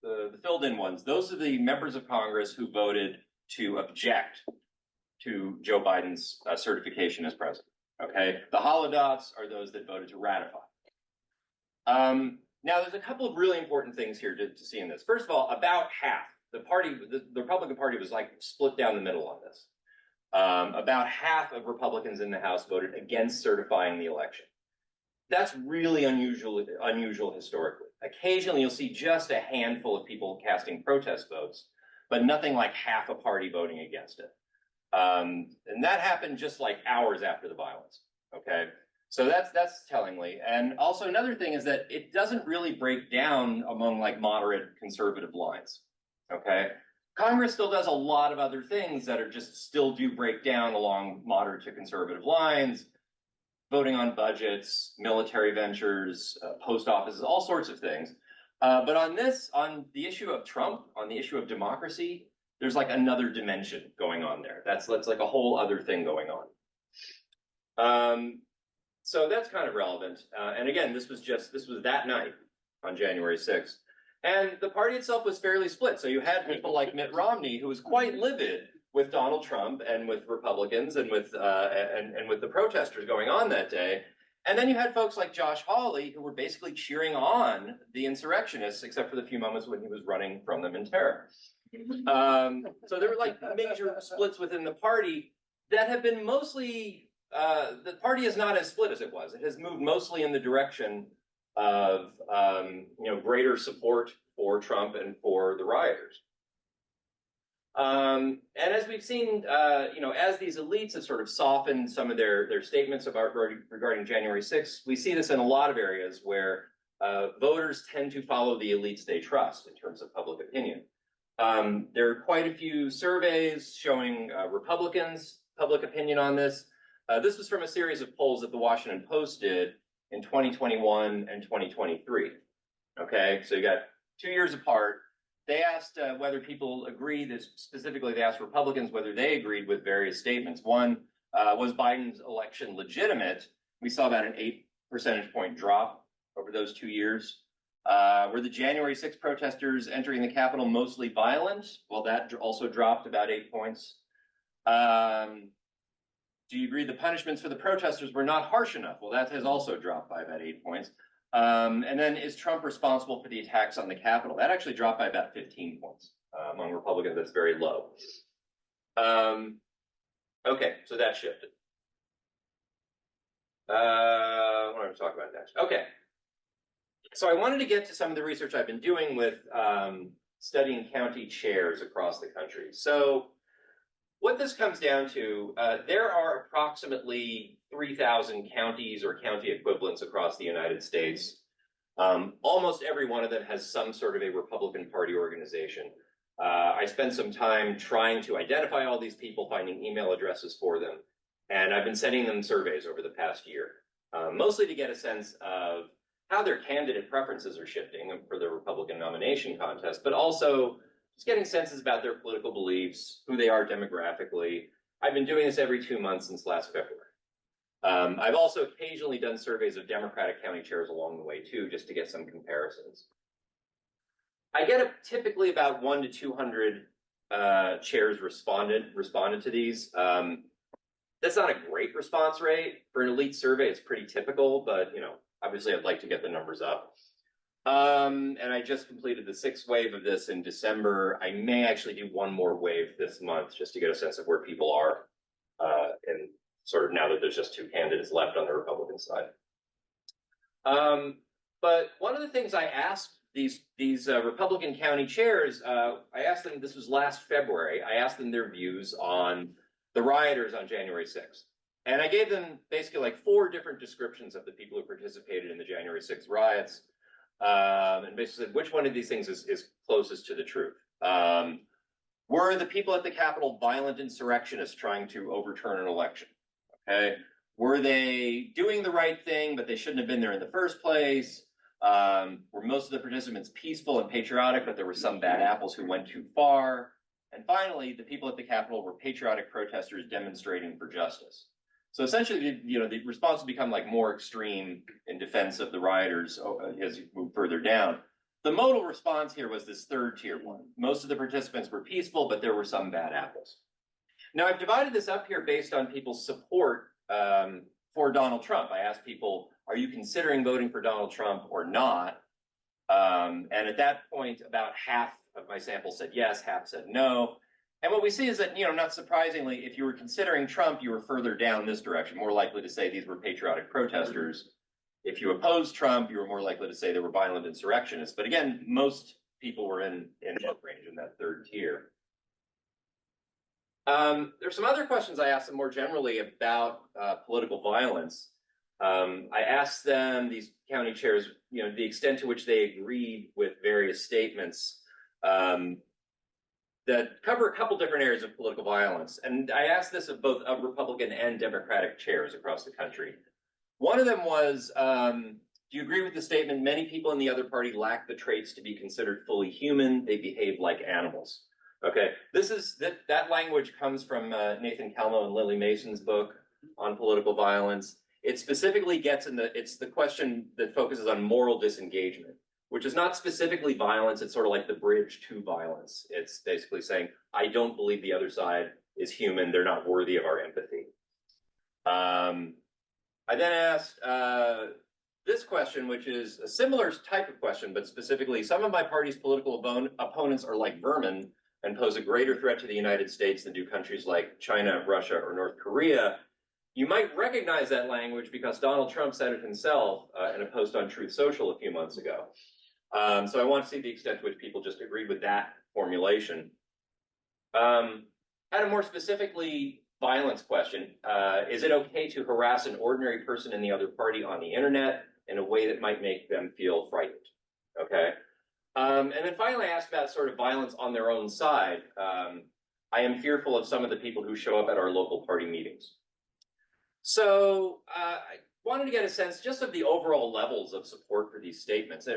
the filled-in ones, those are the members of Congress who voted to object to Joe Biden's certification as president. Okay, the hollow dots are those that voted to ratify. Now, there's a couple of really important things here to see in this. First of all, about half, the Republican Party was like split down the middle on this. About half of Republicans in the House voted against certifying the election. That's really unusual historically. Occasionally, you'll see just a handful of people casting protest votes, but nothing like half a party voting against it. And that happened just like hours after the violence. Okay, so that's tellingly. And also another thing is that it doesn't really break down among like moderate conservative lines. Okay. Congress still does a lot of other things that are just still do break down along moderate to conservative lines, voting on budgets, military ventures, post offices, all sorts of things. But on the issue of Trump, on the issue of democracy, there's like another dimension going on there. That's like a whole other thing going on. So that's kind of relevant. And again, this was that night on January 6th. And the party itself was fairly split. So you had people like Mitt Romney, who was quite livid with Donald Trump and with Republicans and with the protesters going on that day. And then you had folks like Josh Hawley, who were basically cheering on the insurrectionists, except for the few moments when he was running from them in terror. So there were like major splits within the party that have been mostly, the party is not as split as it was. It has moved mostly in the direction of greater support for Trump and for the rioters. And as we've seen, as these elites have sort of softened some of their statements regarding January 6th, we see this in a lot of areas where voters tend to follow the elites they trust in terms of public opinion. There are quite a few surveys showing Republicans' public opinion on this. This was from a series of polls that the Washington Post did in 2021 and 2023. Okay, so you got 2 years apart. They asked whether people agree, specifically they asked Republicans whether they agreed with various statements. One, was Biden's election legitimate? We saw about an 8 percentage point drop over those 2 years. Were the January 6th protesters entering the Capitol mostly violent? Well, that also dropped about 8 points. Do you agree the punishments for the protesters were not harsh enough? Well, that has also dropped by about 8 points. And then, is Trump responsible for the attacks on the Capitol? That actually dropped by about 15 points among Republicans. That's very low. Okay, so that shifted. What am I going to talk about next? Okay. So I wanted to get to some of the research I've been doing with studying county chairs across the country. So what this comes down to, there are approximately 3,000 counties or county equivalents across the United States. Almost every one of them has some sort of a Republican Party organization. I spent some time trying to identify all these people, finding email addresses for them, and I've been sending them surveys over the past year, mostly to get a sense of how their candidate preferences are shifting for the Republican nomination contest, but also just getting senses about their political beliefs, who they are demographically. I've been doing this every 2 months since last February. I've also occasionally done surveys of Democratic county chairs along the way too, just to get some comparisons. I get typically about 1 to 200 chairs responded to these. That's not a great response rate. For an elite survey, it's pretty typical, but obviously I'd like to get the numbers up. And I just completed the 6th wave of this in December. I may actually do one more wave this month just to get a sense of where people are and sort of now that there's just 2 candidates left on the Republican side. But one of the things I asked these Republican county chairs, I asked them, this was last February, I asked them their views on the rioters on January 6th. And I gave them basically like 4 different descriptions of the people who participated in the January 6th riots. And basically said, which one of these things is closest to the truth? Were the people at the Capitol violent insurrectionists trying to overturn an election? Okay. Were they doing the right thing, but they shouldn't have been there in the first place? Were most of the participants peaceful and patriotic, but there were some bad apples who went too far? And finally, the people at the Capitol were patriotic protesters demonstrating for justice. So essentially, the response would become like more extreme in defense of the rioters as you move further down. The modal response here was this 3rd tier one. Most of the participants were peaceful, but there were some bad apples. Now, I've divided this up here based on people's support for Donald Trump. I asked people, are you considering voting for Donald Trump or not? And at that point, about half of my sample said yes, half said no. And what we see is that, not surprisingly, if you were considering Trump, you were further down this direction, more likely to say these were patriotic protesters. If you opposed Trump, you were more likely to say they were violent insurrectionists. But again, most people were in that range, in that 3rd tier. There's some other questions I asked them more generally about political violence. I asked them, these county chairs, the extent to which they agreed with various statements that cover a couple different areas of political violence. And I asked this of both Republican and Democratic chairs across the country. One of them was, do you agree with the statement, many people in the other party lack the traits to be considered fully human, they behave like animals? Okay, that language comes from Nathan Kalmo and Lily Mason's book on political violence. It specifically gets it's the question that focuses on moral disengagement, which is not specifically violence. It's sort of like the bridge to violence. It's basically saying, I don't believe the other side is human. They're not worthy of our empathy. I then asked this question, which is a similar type of question, but specifically, some of my party's political opponents are like vermin and pose a greater threat to the United States than do countries like China, Russia, or North Korea. You might recognize that language because Donald Trump said it himself in a post on Truth Social a few months ago. So I want to see the extent to which people just agreed with that formulation. Had a more specifically violence question. Is it okay to harass an ordinary person in the other party on the internet? in a way that might make them feel frightened. Okay. And then finally, I asked about sort of violence on their own side. I am fearful of some of the people who show up at our local party meetings. So I wanted to get a sense just of the overall levels of support for these statements.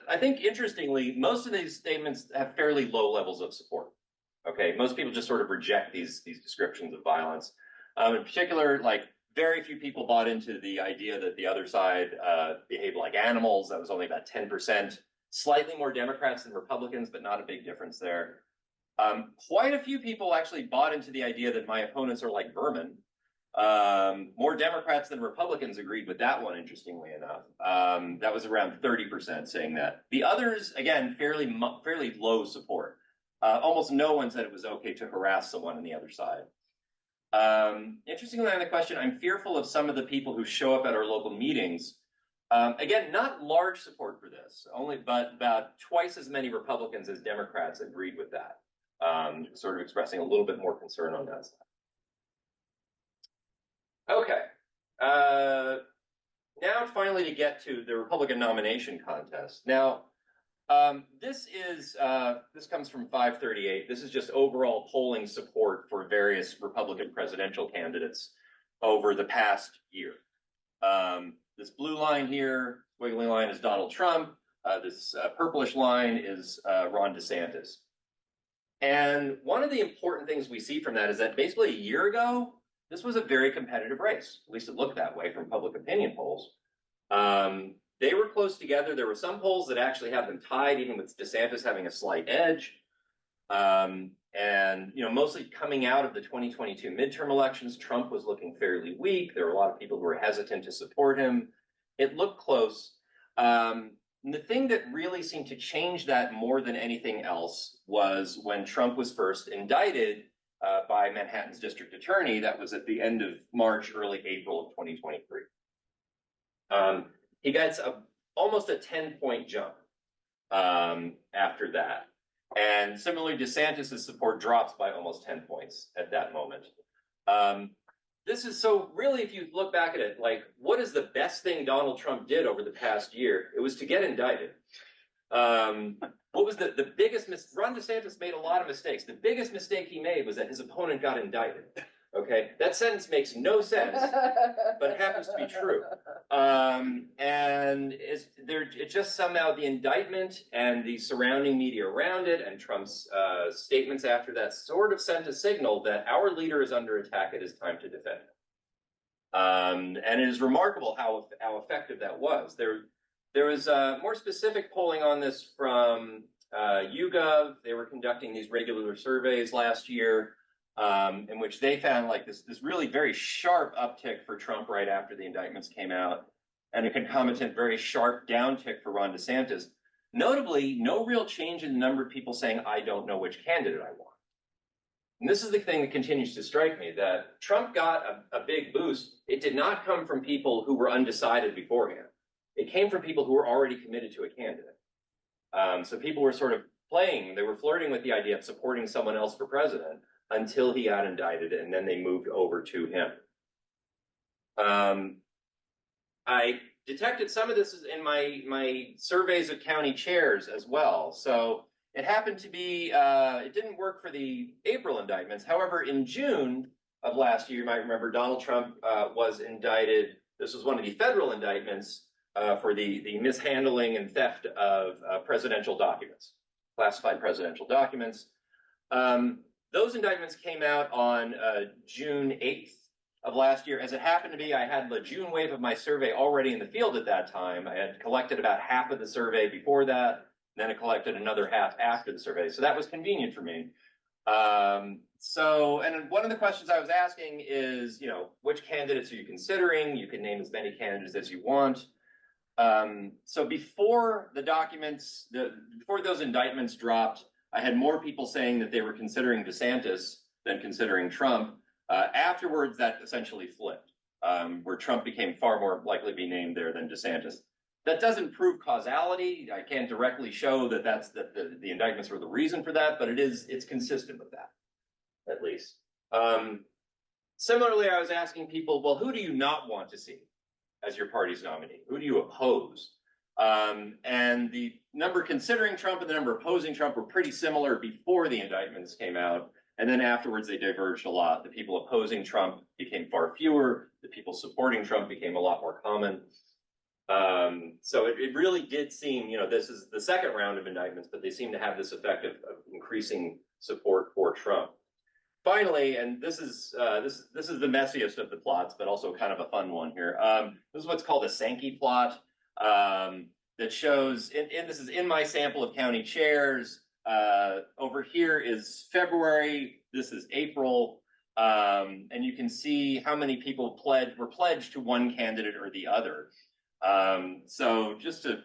I think, interestingly, most of these statements have fairly low levels of support. Okay, most people just sort of reject these descriptions of violence. In particular, like very few people bought into the idea that the other side behaved like animals. That was only about 10%. Slightly more Democrats than Republicans, but not a big difference there. Quite a few people actually bought into the idea that my opponents are like vermin. More Democrats than Republicans agreed with that one, interestingly enough. That was around 30% saying that. The others, again, fairly low support. Almost no one said it was okay to harass someone on the other side. Interestingly on the question, I'm fearful of some of the people who show up at our local meetings. Again, not large support for this, but about twice as many Republicans as Democrats agreed with that, sort of expressing a little bit more concern on that side. Okay. Now finally to get to the Republican nomination contest. Now, this comes from 538. This is just overall polling support for various Republican presidential candidates over the past year. This blue line here, wiggly line, is Donald Trump. This purplish line is Ron DeSantis. And one of the important things we see from that is that basically a year ago, this was a very competitive race. At least it looked that way from public opinion polls. They were close together. There were some polls that actually have them tied, even with DeSantis having a slight edge. And, mostly coming out of the 2022 midterm elections, Trump was looking fairly weak. There were a lot of people who were hesitant to support him. It looked close. And the thing that really seemed to change that more than anything else was when Trump was first indicted by Manhattan's district attorney. That was at the end of March, early April of 2023. He gets almost a 10-point jump after that. And similarly, DeSantis' support drops by almost 10 points at that moment. This is so really, if you look back at it, like, what is the best thing Donald Trump did over the past year? It was to get indicted. What was the biggest Ron DeSantis made a lot of mistakes. The biggest mistake he made was that his opponent got indicted. Okay, that sentence makes no sense, but it happens to be true. And it just somehow the indictment and the surrounding media around it and Trump's statements after that sort of sent a signal that our leader is under attack. It is time to defend him. And it is remarkable how effective that was. There was more specific polling on this from YouGov. They were conducting these regular surveys last year. In which they found like this really very sharp uptick for Trump right after the indictments came out, and a concomitant very sharp downtick for Ron DeSantis. Notably, no real change in the number of people saying, I don't know which candidate I want. And this is the thing that continues to strike me, that Trump got a big boost. It did not come from people who were undecided beforehand. It came from people who were already committed to a candidate. So people were sort of they were flirting with the idea of supporting someone else for president until he got indicted, and then they moved over to him. I detected some of this in my surveys of county chairs as well. So it happened to be, it didn't work for the April indictments. However, in June of last year, you might remember Donald Trump was indicted. This was one of the federal indictments for the mishandling and theft of presidential documents, classified presidential documents. Those indictments came out on June 8th of last year. As it happened to be, I had the June wave of my survey already in the field at that time. I had collected about half of the survey before that, then I collected another half after the survey. So that was convenient for me. And one of the questions I was asking is, which candidates are you considering? You can name as many candidates as you want. So before before those indictments dropped, I had more people saying that they were considering DeSantis than considering Trump. Afterwards, that essentially flipped, where Trump became far more likely to be named there than DeSantis. That doesn't prove causality. I can't directly show that the indictments were the reason for that, but it's consistent with that, at least. Similarly, I was asking people, well, who do you not want to see as your party's nominee? Who do you oppose? And the number considering Trump and the number opposing Trump were pretty similar before the indictments came out. And then afterwards, they diverged a lot. The people opposing Trump became far fewer. The people supporting Trump became a lot more common. So it really did seem, this is the second round of indictments, but they seem to have this effect of increasing support for Trump. Finally, and this is the messiest of the plots, but also kind of a fun one here. This is what's called a Sankey plot that shows, and this is in my sample of county chairs. Over here is February. This is April. And you can see how many people were pledged to one candidate or the other. So just to,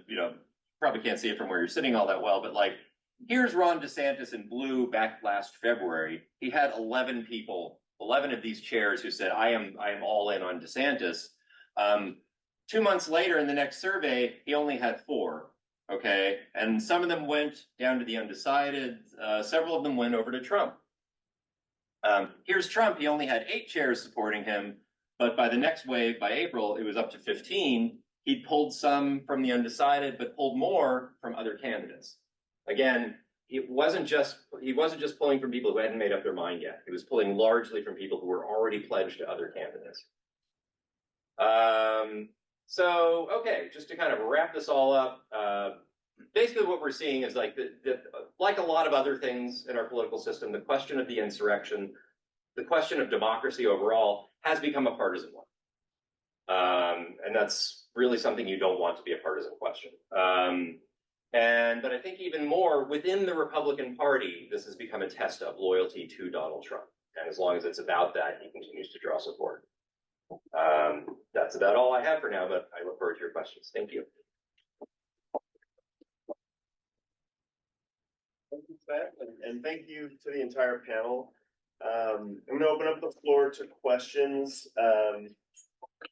probably can't see it from where you're sitting all that well, but like, here's Ron DeSantis in blue back last February. He had 11 people, 11 of these chairs who said, I am all in on DeSantis. 2 months later in the next survey, he only had 4. Okay. And some of them went down to the undecided. Several of them went over to Trump. Here's Trump. He only had 8 chairs supporting him. But by the next wave, by April, it was up to 15. He pulled some from the undecided, but pulled more from other candidates. Again, he wasn't just pulling from people who hadn't made up their mind yet. He was pulling largely from people who were already pledged to other candidates. So, okay, just to kind of wrap this all up, basically what we're seeing is like like a lot of other things in our political system, the question of the insurrection, the question of democracy overall has become a partisan one. And that's really something you don't want to be a partisan question. But I think even more within the Republican Party, this has become a test of loyalty to Donald Trump. And as long as it's about that, he continues to draw support. That's about all I have for now, but I look forward to your questions. Thank you. Thank you, Seth, and thank you to the entire panel. I'm going to open up the floor to questions. I'm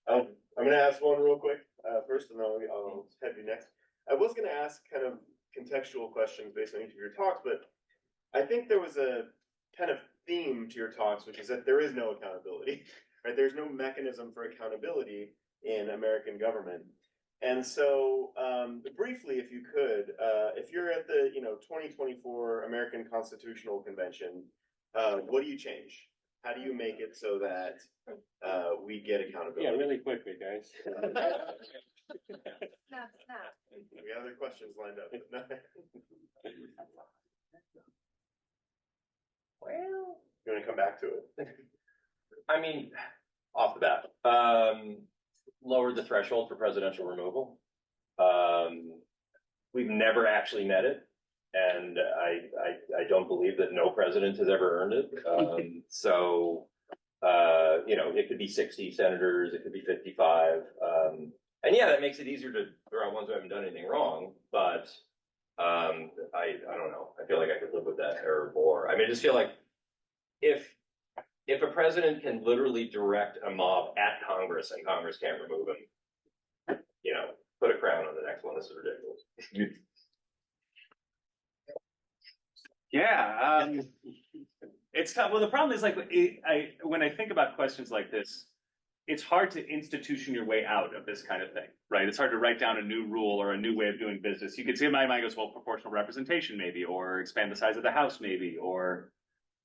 going to ask one real quick first, and then I'll have you next. I was going to ask kind of contextual questions based on each of your talks, but I think there was a kind of theme to your talks, which is that there is no accountability, right? There's no mechanism for accountability in American government. And so briefly, if you could, if you're at the 2024 American Constitutional Convention, what do you change? How do you make it so that we get accountability? Yeah, really quickly, guys. Snap. We have other questions lined up. Well, You want to come back to it? I mean, off the bat, lowered the threshold for presidential removal. We've never actually met it, and I don't believe that no president has ever earned it. It could be 60 senators, it could be 55. And yeah, that makes it easier to throw out ones who haven't done anything wrong, but I don't know. I feel like I could live with that or more. I mean, I just feel like if a president can literally direct a mob at Congress and Congress can't remove him, put a crown on the next one. This is ridiculous. Yeah, it's tough. Well, the problem is when I think about questions like this, it's hard to institution your way out of this kind of thing, right? It's hard to write down a new rule or a new way of doing business. You could see in my mind goes, well, proportional representation maybe, or expand the size of the House maybe, or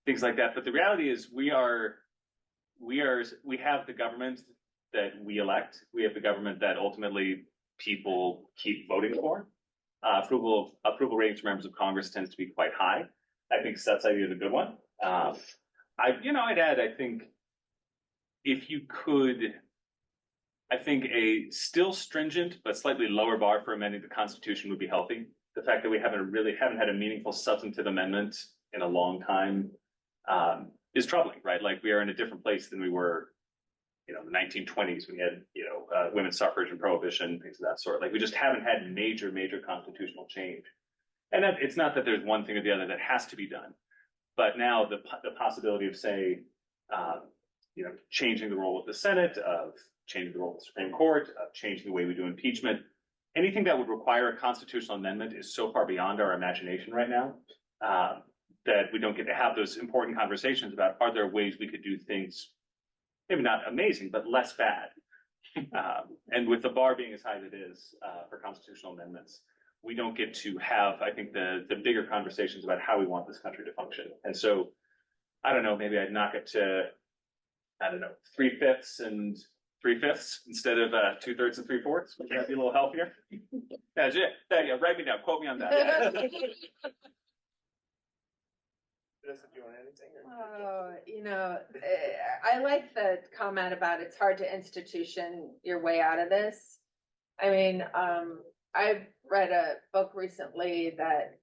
things like that. But the reality is we have the government that we elect. We have the government that ultimately people keep voting for. Approval ratings for members of Congress tends to be quite high. I think Seth's idea is a good one. I'd add, I think if you could, I think a still stringent but slightly lower bar for amending the Constitution would be healthy. The fact that we haven't had a meaningful substantive amendment in a long time is troubling, right? Like we are in a different place than we were, the 1920s when we had, women's suffrage and prohibition, things of that sort. Like we just haven't had major constitutional change. And it's not that there's one thing or the other that has to be done, but now the possibility of, say, changing the role of the Senate, of changing the role of the Supreme Court, of changing the way we do impeachment, anything that would require a constitutional amendment is so far beyond our imagination right now that we don't get to have those important conversations about, are there ways we could do things, maybe not amazing, but less bad. And with the bar being as high as it is for constitutional amendments, we don't get to have, I think, the bigger conversations about how we want this country to function. And so, I don't know, maybe I'd knock it to, I don't know, 3/5 and 3/5 instead of 2/3 and 3/4. Would that be a little healthier? Yeah, write me down. Quote me on that. Vanessa, do you want anything? I like the comment about it's hard to institution your way out of this. I mean, I've read a book recently that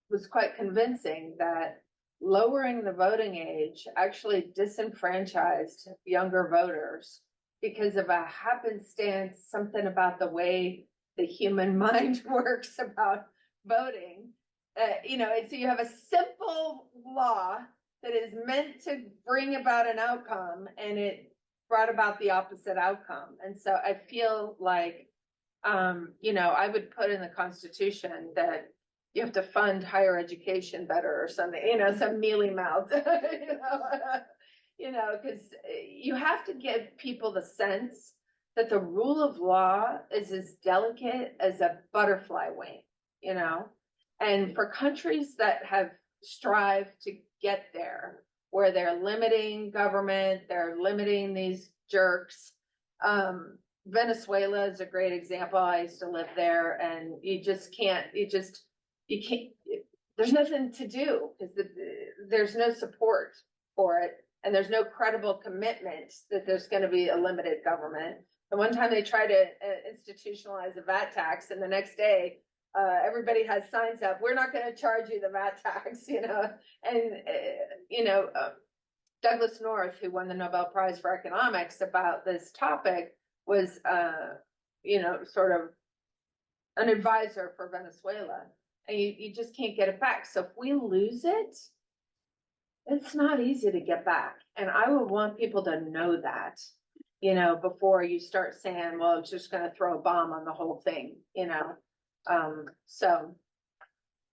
was quite convincing that lowering the voting age actually disenfranchised younger voters because of a happenstance, something about the way the human mind works about voting. So you have a simple law that is meant to bring about an outcome, and it brought about the opposite outcome. And so I feel like, I would put in the Constitution that you have to fund higher education better or something, some mealy mouth, because you have to give people the sense that the rule of law is as delicate as a butterfly wing, and for countries that have strived to get there, where they're limiting government, they're limiting these jerks. Venezuela is a great example. I used to live there, and you can't, there's nothing to do because there's no support for it, and there's no credible commitment that there's going to be a limited government. And one time they tried to institutionalize a VAT tax, and the next day, everybody has signs up, we're not going to charge you the VAT tax, Douglas North, who won the Nobel Prize for Economics about this topic, was, sort of an advisor for Venezuela, and you just can't get it back. So if we lose it, it's not easy to get back. And I would want people to know that, before you start saying, well, it's just going to throw a bomb on the whole thing, so,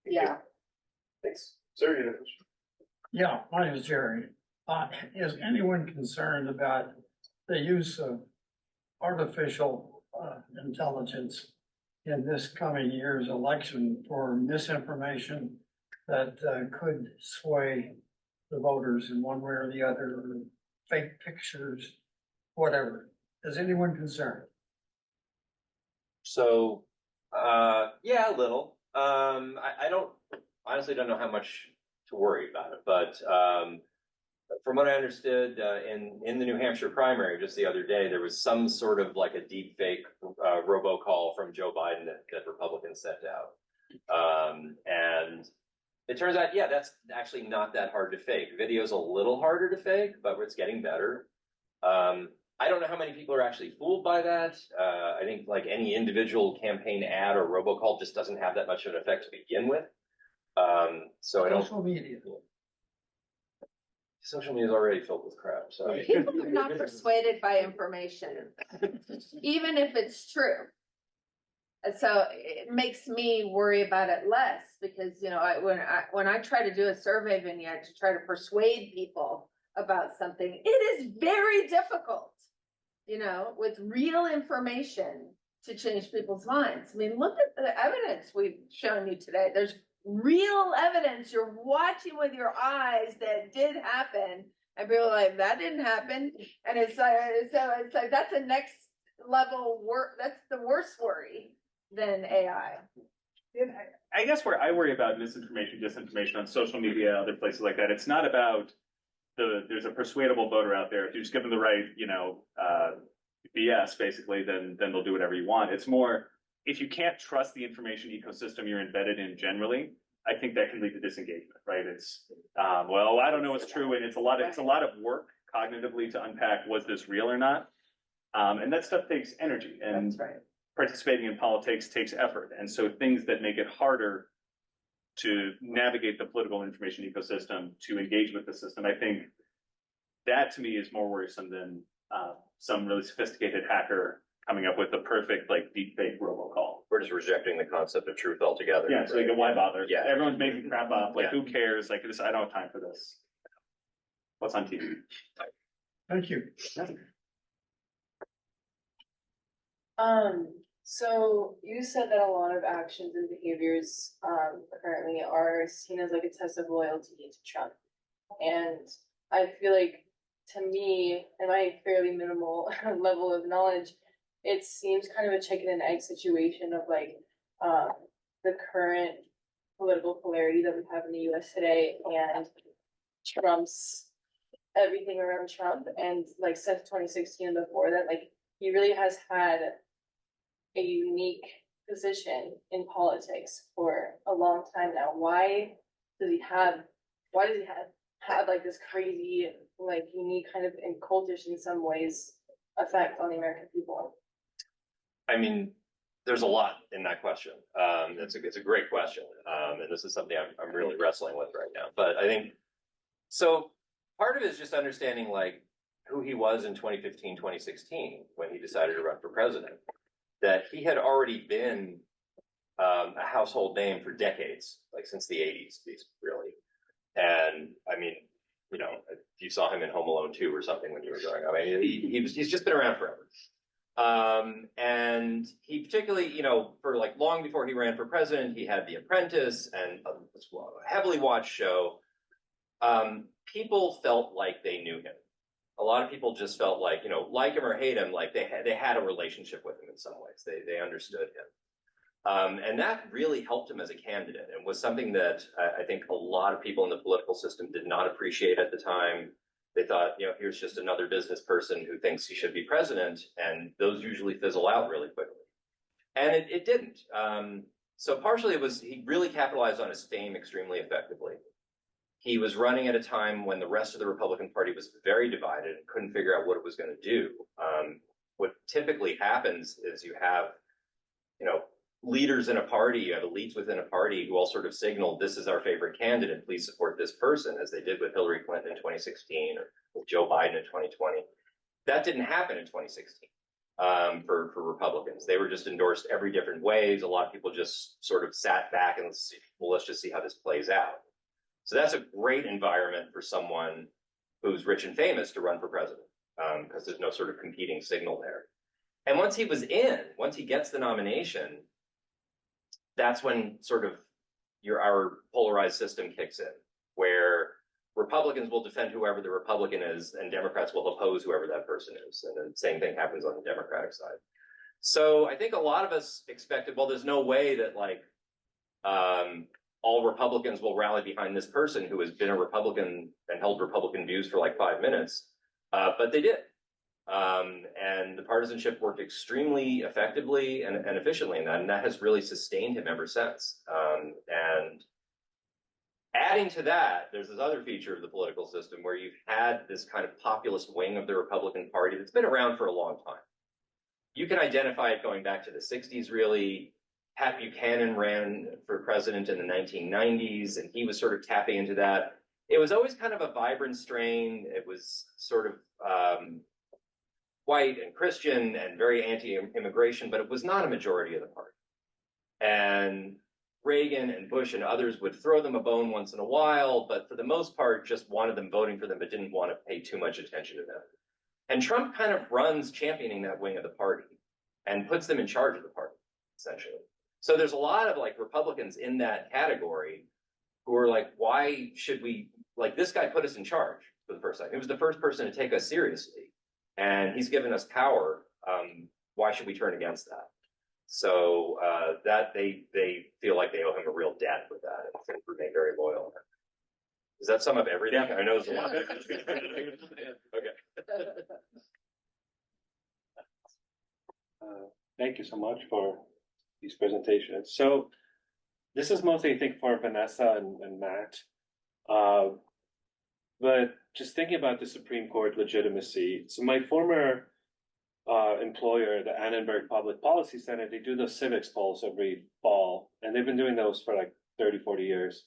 yeah. Thanks. Sir, you have a question? Yeah, my name is Jerry. Is anyone concerned about the use of artificial intelligence in this coming year's election for misinformation that could sway the voters in one way or the other, or fake pictures, whatever? Is anyone concerned? So, yeah, a little. I honestly don't know how much to worry about it, but from what I understood, in the New Hampshire primary just the other day, there was some sort of like a deep fake robocall from Joe Biden that Republicans sent out. And it turns out, yeah, that's actually not that hard to fake. Video's a little harder to fake, but it's getting better. I don't know how many people are actually fooled by that. I think like any individual campaign ad or robocall just doesn't have that much of an effect to begin with. So I don't. Social media is already filled with crap. So People are not persuaded by information, even if it's true. And so it makes me worry about it less because, when I try to do a survey vignette to try to persuade people about something, it is very difficult, with real information to change people's minds. I mean, look at the evidence we've shown you today. There's real evidence you're watching with your eyes that did happen, and people are like, that didn't happen. And it's like, so it's like, that's the next level work. That's the worst worry than AI. I guess where I worry about misinformation, disinformation on social media, other places like that, it's not about there's a persuadable voter out there. If you just give them the right, BS, basically, then they'll do whatever you want. It's more, if you can't trust the information ecosystem you're embedded in generally, I think that can lead to disengagement, right? It's, well, I don't know what's true, and it's a lot of work cognitively to unpack, was this real or not? And that stuff takes energy, and That's right. Participating in politics takes effort. And so things that make it harder to navigate the political information ecosystem, to engage with the system, I think that to me is more worrisome than some really sophisticated hacker coming up with the perfect deep fake robocall. we're just rejecting the concept of truth altogether. Yeah, so why bother? Yeah. Everyone's making crap up. Who cares? This, I don't have time for this. What's on TV? Thank you. So you said that a lot of actions and behaviors, currently are seen as like a test of loyalty to Trump. And I feel like, to me, in my fairly minimal level of knowledge, it seems kind of a chicken and egg situation of like, the current political polarity that we have in the US today and Trump's everything around Trump. And like since 2016 and before that, like he really has had a unique position in politics for a long time now. Does he have why does he have like this crazy, like unique kind of and cultish in some ways effect on the American people? I mean, there's a lot in that question. It's a great question. And this is something I'm really wrestling with right now. But I think, so part of it is just understanding like who he was in 2015, 2016, when he decided to run for president, that he had already been a household name for decades, like since the 80s, really. And I mean, you know, you saw him in Home Alone 2 or something when you were growing up. I mean, he's just been around forever. And he particularly, you know, for like long before he ran for president, he had The Apprentice and a heavily watched show. People felt like they knew him. A lot of people just felt like, you know, like him or hate him, like they had a relationship with him in some ways. They understood him. And that really helped him as a candidate and was something that I think a lot of people in the political system did not appreciate at the time. They thought, you know, here's just another business person who thinks he should be president, and those usually fizzle out really quickly. And it didn't. So partially it was, he really capitalized on his fame extremely effectively. He was running at a time when the rest of the Republican Party was very divided and couldn't figure out what it was going to do. What typically happens is you have, you know, leaders in a party, you have elites within a party who all sort of signal, this is our favorite candidate, please support this person, as they did with Hillary Clinton in 2016 or with Joe Biden in 2020. That didn't happen in 2016 for Republicans. They were just endorsed every different ways. A lot of people just sort of sat back and see, well, let's just see how this plays out. So that's a great environment for someone who's rich and famous to run for president, because there's no sort of competing signal there. And once he gets the nomination, that's when sort of our polarized system kicks in, where Republicans will defend whoever the Republican is, and Democrats will oppose whoever that person is. And then the same thing happens on the Democratic side. So I think a lot of us expected, well, there's no way that like all Republicans will rally behind this person who has been a Republican and held Republican views for like 5 minutes, but they did. And the partisanship worked extremely effectively and efficiently in that, and that has really sustained him ever since. And adding to that, there's this other feature of the political system where you've had this kind of populist wing of the Republican Party that's been around for a long time. You can identify it going back to the 60s, really. Pat Buchanan ran for president in the 1990s, and he was sort of tapping into that. It was always kind of a vibrant strain. It was sort of white and Christian and very anti-immigration, but it was not a majority of the party. And Reagan and Bush and others would throw them a bone once in a while, but for the most part, just wanted them voting for them, but didn't want to pay too much attention to them. And Trump kind of runs championing that wing of the party and puts them in charge of the party, essentially. So there's a lot of like Republicans in that category who are like, why should we, like this guy put us in charge for the first time. He was the first person to take us seriously. And he's given us power. Why should we turn against that? So that they feel like they owe him a real debt with that and remain very loyal. Does that sum up everything? Yeah. I know it's a lot. Okay. Thank you so much for these presentations. So this is mostly, I think, for Vanessa and Matt. But just thinking about the Supreme Court legitimacy. So my former employer, the Annenberg Public Policy Center, they do those civics polls every fall. And they've been doing those for like 30, 40 years.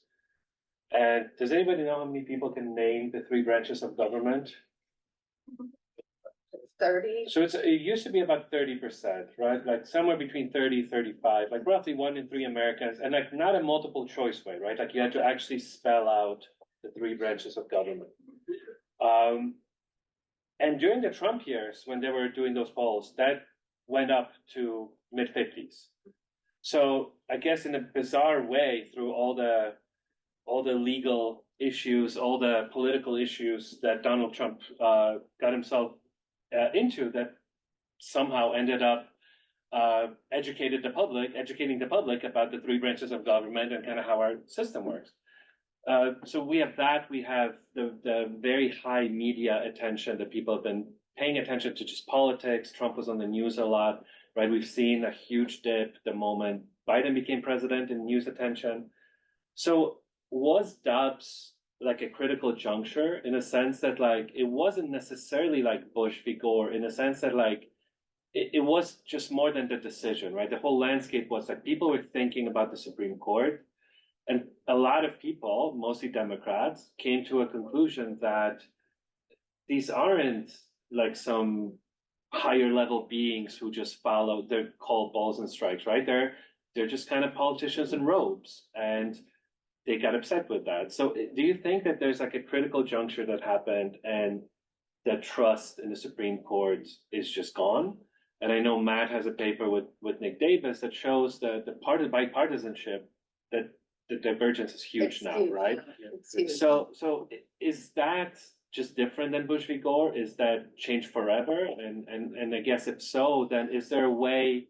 And does anybody know how many people can name the 3 branches of government? 30. So it used to be about 30%, right? Like somewhere between 30, 35, like roughly 1 in 3 Americans, and like not a multiple choice way, right? Like you had to actually spell out the 3 branches of government. And during the Trump years, when they were doing those polls, that went up to mid-50s. So I guess in a bizarre way, through all the legal issues, all the political issues that Donald Trump got himself into, that somehow ended up educating the public about the three branches of government and kind of how our system works. So we have that. We have the very high media attention that people have been paying attention to just politics. Trump was on the news a lot, right? We've seen a huge dip the moment Biden became president in news attention. So was Dobbs like a critical juncture in a sense that like it wasn't necessarily like Bush v. Gore, in a sense that like it was just more than the decision, right? The whole landscape was like people were thinking about the Supreme Court, and a lot of people, mostly Democrats, came to a conclusion that these aren't like some higher level beings who just follow, they're called balls and strikes, right? They're just kind of politicians in robes, and they got upset with that. So do you think that there's like a critical juncture that happened and that trust in the Supreme Court is just gone? And I know Matt has a paper with Nick Davis that shows the part of bipartisanship, that the divergence is huge It's now, huge. right? It's huge. So is that just different than Bush v. Gore? Is that changed forever? And I guess if so, then is there a way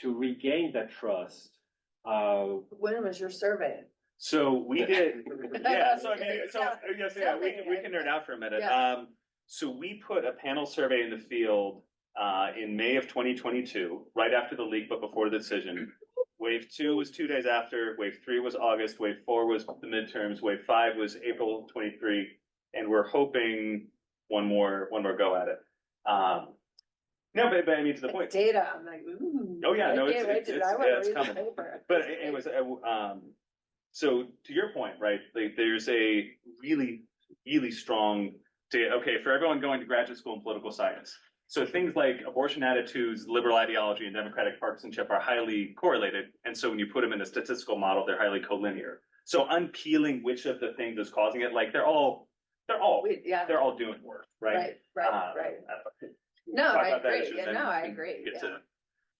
to regain that trust? When was your survey? So we did, yeah, so I mean, so, yes, yeah, we can nerd out for a minute. Yeah. So we put a panel survey in the field in May of 2022, right after the leak, but before the decision. Wave 2 was 2 days after, wave 3 was August, wave 4 was the midterms, wave 5 was April 23, and we're hoping one more go at it. No, but I mean, to the point. Data, I'm like, ooh. Oh yeah, no, I can't wait to- I wanna it's read the coming. paper. But anyways, so to your point, right? Like, there's a really, really strong data. Okay, for everyone going to graduate school in political science, so things like abortion attitudes, liberal ideology, and democratic partisanship are highly correlated. And so when you put them in a statistical model, they're highly collinear. So unpeeling which of the things is causing it, like they're all Yeah. they're all doing work, right? Right. No, Talk I about that agree. issue, Yeah, then no, I we agree. Get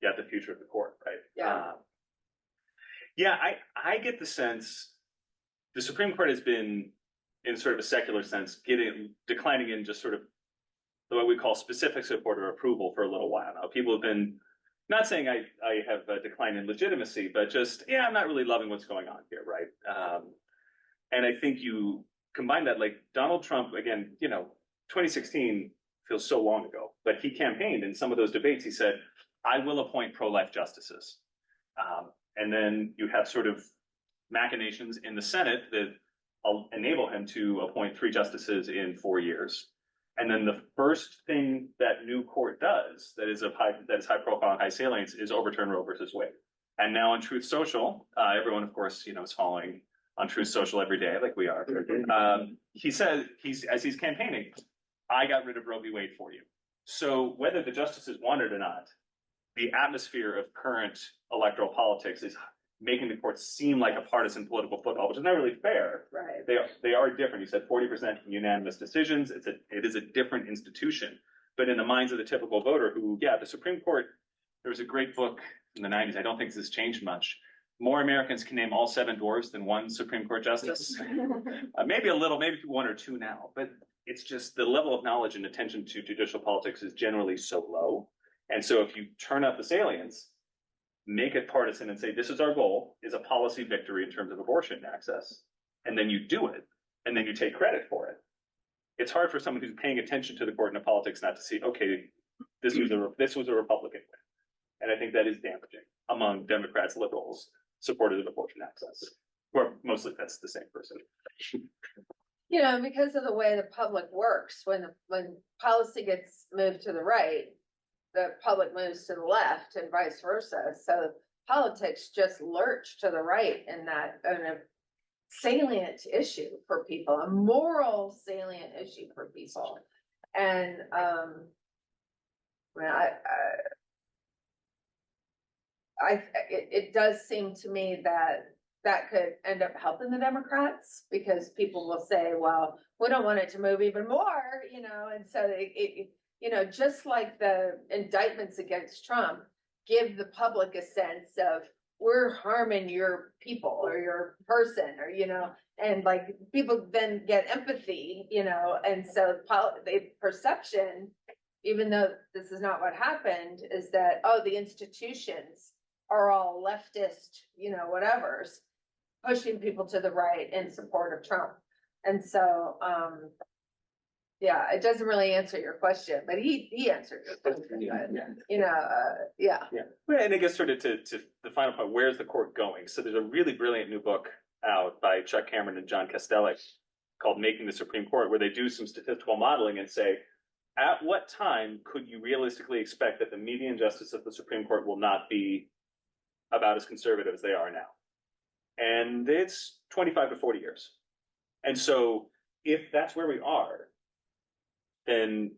Yeah. to the future of the court, right? Yeah. Yeah, I get the sense the Supreme Court has been, in sort of a secular sense, declining in just sort of what we call specific support or approval for a little while now. People have been, not saying I have a decline in legitimacy, but just, yeah, I'm not really loving what's going on here, right? And I think you combine that, like Donald Trump, again, 2016 feels so long ago, but he campaigned in some of those debates. He said, I will appoint pro-life justices. And then you have sort of machinations in the Senate that enable him to appoint 3 justices in 4 years. And then the first thing that new court does that is high profile and high salience is overturn Roe versus Wade. And now on Truth Social, everyone, of course, is following on Truth Social every day, like we are. He said, as he's campaigning, I got rid of Roe v. Wade for you. So whether the justices want it or not, the atmosphere of current electoral politics is making the courts seem like a partisan political football, which is not really fair. Right. They are different. You said 40% unanimous decisions. It is a different institution. But in the minds of the typical voter who, the Supreme Court, there was a great book in the 90s. I don't think this has changed much. More Americans can name all 7 dwarves than one Supreme Court justice. Maybe a little, maybe 1 or 2 now. But it's just the level of knowledge and attention to judicial politics is generally so low. And so if you turn up the salience, make it partisan and say, this is our goal, is a policy victory in terms of abortion access, and then you do it, and then you take credit for it. It's hard for someone who's paying attention to the court and politics not to see, okay, this was a Republican win. And I think that is damaging among Democrats, liberals, supporters of abortion access. Or mostly that's the same person. Because of the way the public works, when policy gets moved to the right, the public moves to the left and vice versa. So politics just lurch to the right in a salient issue for people, a moral salient issue for people. And it does seem to me that could end up helping the Democrats, because people will say, well, we don't want it to move even more, and so just like the indictments against Trump give the public a sense of we're harming your people or your person, or, and like people then get empathy, and so the perception, even though this is not what happened, is that, oh, the institutions are all leftist, whatevers, pushing people to the right in support of Trump. And so, yeah, it doesn't really answer your question, but he answered your question. Yeah. And I guess sort of to the final point, where's the court going? So there's a really brilliant new book out by Chuck Cameron and John Castellic called Making the Supreme Court, where they do some statistical modeling and say, at what time could you realistically expect that the median justice of the Supreme Court will not be about as conservative as they are now? And it's 25 to 40 years. And so if that's where we are, then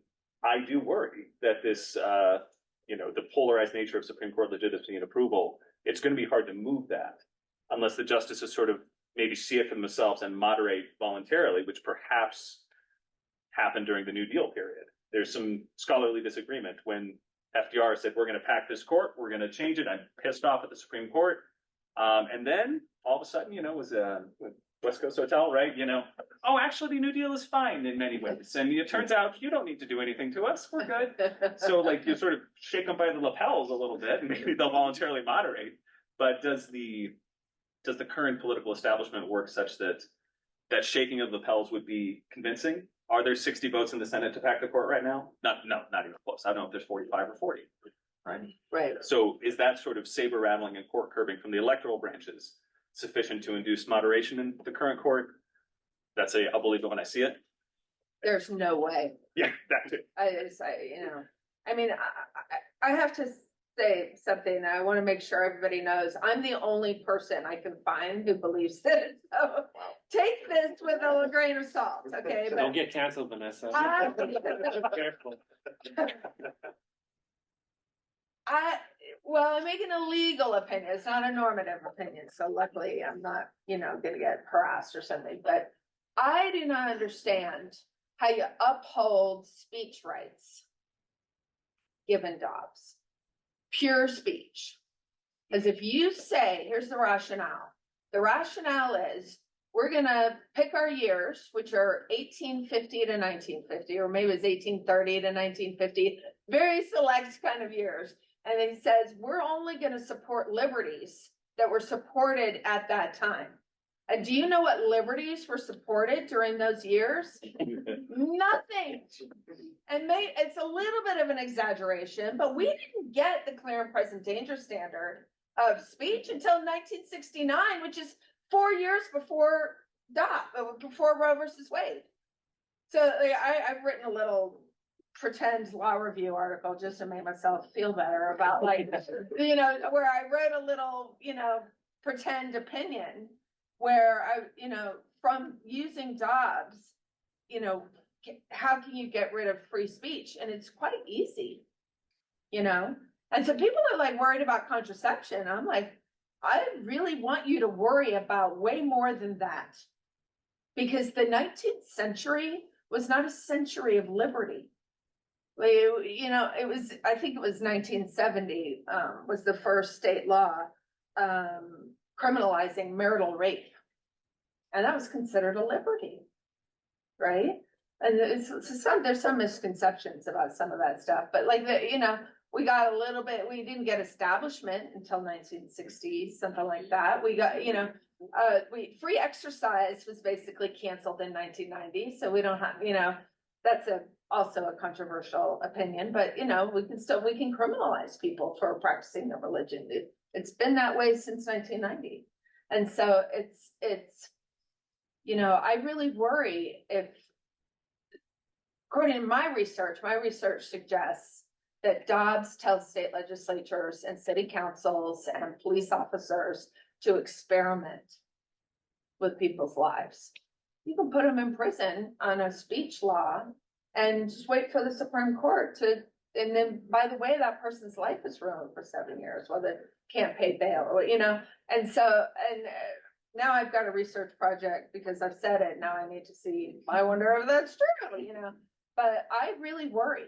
I do worry that this, the polarized nature of Supreme Court legitimacy and approval, it's going to be hard to move that unless the justices sort of maybe see it for themselves and moderate voluntarily, which perhaps happened during the New Deal period. There's some scholarly disagreement when FDR said, we're going to pack this court, we're going to change it. I'm pissed off at the Supreme Court. And then all of a sudden, it was West Coast Hotel, right? Oh, actually, the New Deal is fine in many ways. And it turns out you don't need to do anything to us. We're good. So, like, you sort of shake them by the lapels a little bit, and maybe they'll voluntarily moderate. But does the current political establishment work such that that shaking of the lapels would be convincing? Are there 60 votes in the Senate to pack the court right now? Not even close. I don't know if there's 45 or 40. Right. So is that sort of saber rattling and court curbing from the electoral branches sufficient to induce moderation in the current court? I'll believe it when I see it. There's no way. Yeah, that too. I have to say something. I want to make sure everybody knows I'm the only person I can find who believes this. So take this with a grain of salt, okay? Don't get canceled, Vanessa. Careful. I'm making a legal opinion. It's not a normative opinion. So luckily I'm not, going to get harassed or something. But I do not understand how you uphold speech rights given Dobbs. Pure speech. Because if you say, here's the rationale. The rationale is we're going to pick our years, which are 1850 to 1950, or maybe it's 1830 to 1950, very select kind of years. And it says, we're only going to support liberties that were supported at that time. And do you know what liberties were supported during those years? Nothing. And it's a little bit of an exaggeration, but we didn't get the clear and present danger standard of speech until 1969, which is 4 years before Roe versus Wade. So I've written a little pretend law review article just to make myself feel better about where I wrote a little, pretend opinion where from using Dobbs, how can you get rid of free speech? And it's quite easy, and so people are like worried about contraception. I'm like, I really want you to worry about way more than that, because the 19th century was not a century of liberty. It was, I think it was 1970 was the first state law criminalizing marital rape. And that was considered a liberty, right? And there's some misconceptions about some of that stuff, but we got a little bit, we didn't get establishment until 1960, something like that. We got, free exercise was basically canceled in 1990. So we don't have, that's also a controversial opinion, but we can criminalize people for practicing their religion. It's been that way since 1990. And so it's, I really worry if, according to my research suggests that Dobbs tells state legislatures and city councils and police officers to experiment with people's lives. You can put them in prison on a speech law and just wait for the Supreme Court and then, by the way, that person's life is ruined for 7 years while they can't pay bail, and so, now I've got a research project because I've said it. Now I need to see, I wonder if that's true, but I really worry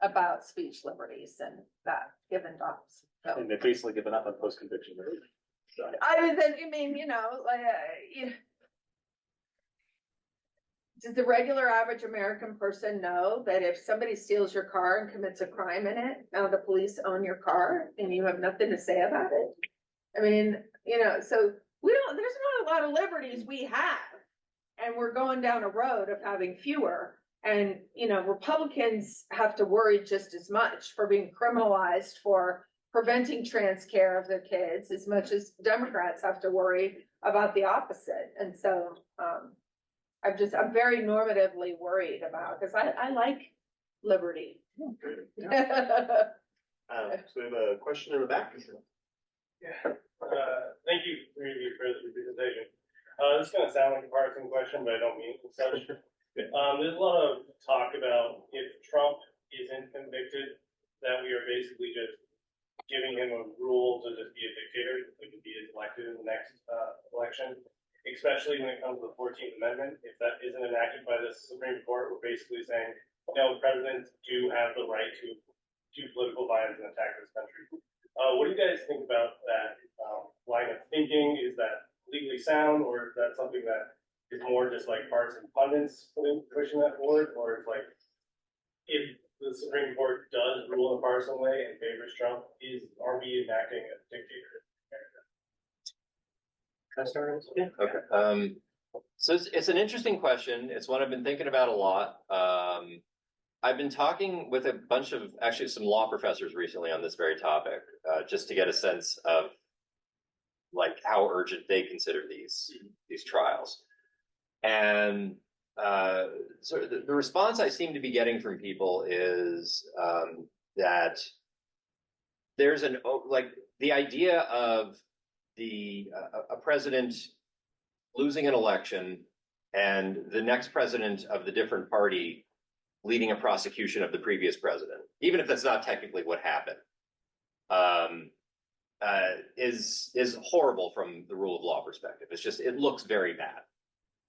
about speech liberties and that given docs. So, And they've basically given up on post-conviction relief. So, does the regular average American person know that if somebody steals your car and commits a crime in it, now the police own your car and you have nothing to say about it? I mean, so there's not a lot of liberties we have. And we're going down a road of having fewer. And, Republicans have to worry just as much for being criminalized for preventing trans care of their kids as much as Democrats have to worry about the opposite. And so, I'm very normatively worried about, because I like liberty. So we have a question in the back. Yeah, thank you for your presentation. This is gonna sound like a partisan question, but I don't mean it as such. There's a lot of talk about if Trump isn't convicted, that we are basically just giving him a rule to just be a dictator, if he is elected in the next election. Especially when it comes to the 14th Amendment, if that isn't enacted by the Supreme Court, we're basically saying, no, presidents do have the right to do political violence and attack this country. What do you guys think about that line of thinking? Is that legally sound, or is that something that is more just like partisan pundits pushing that forward? Or it's like, if the Supreme Court does rule in a partisan way and favors Trump, are we enacting a dictator? Can I start? Yeah. Okay. So it's an interesting question. It's one I've been thinking about a lot. I've been talking with a bunch of actually some law professors recently on this very topic, just to get a sense of like how urgent they consider these trials. And so the response I seem to be getting from people is that there's the idea of a president losing an election and the next president of the different party leading a prosecution of the previous president, even if that's not technically what happened, is horrible from the rule of law perspective. It looks very bad.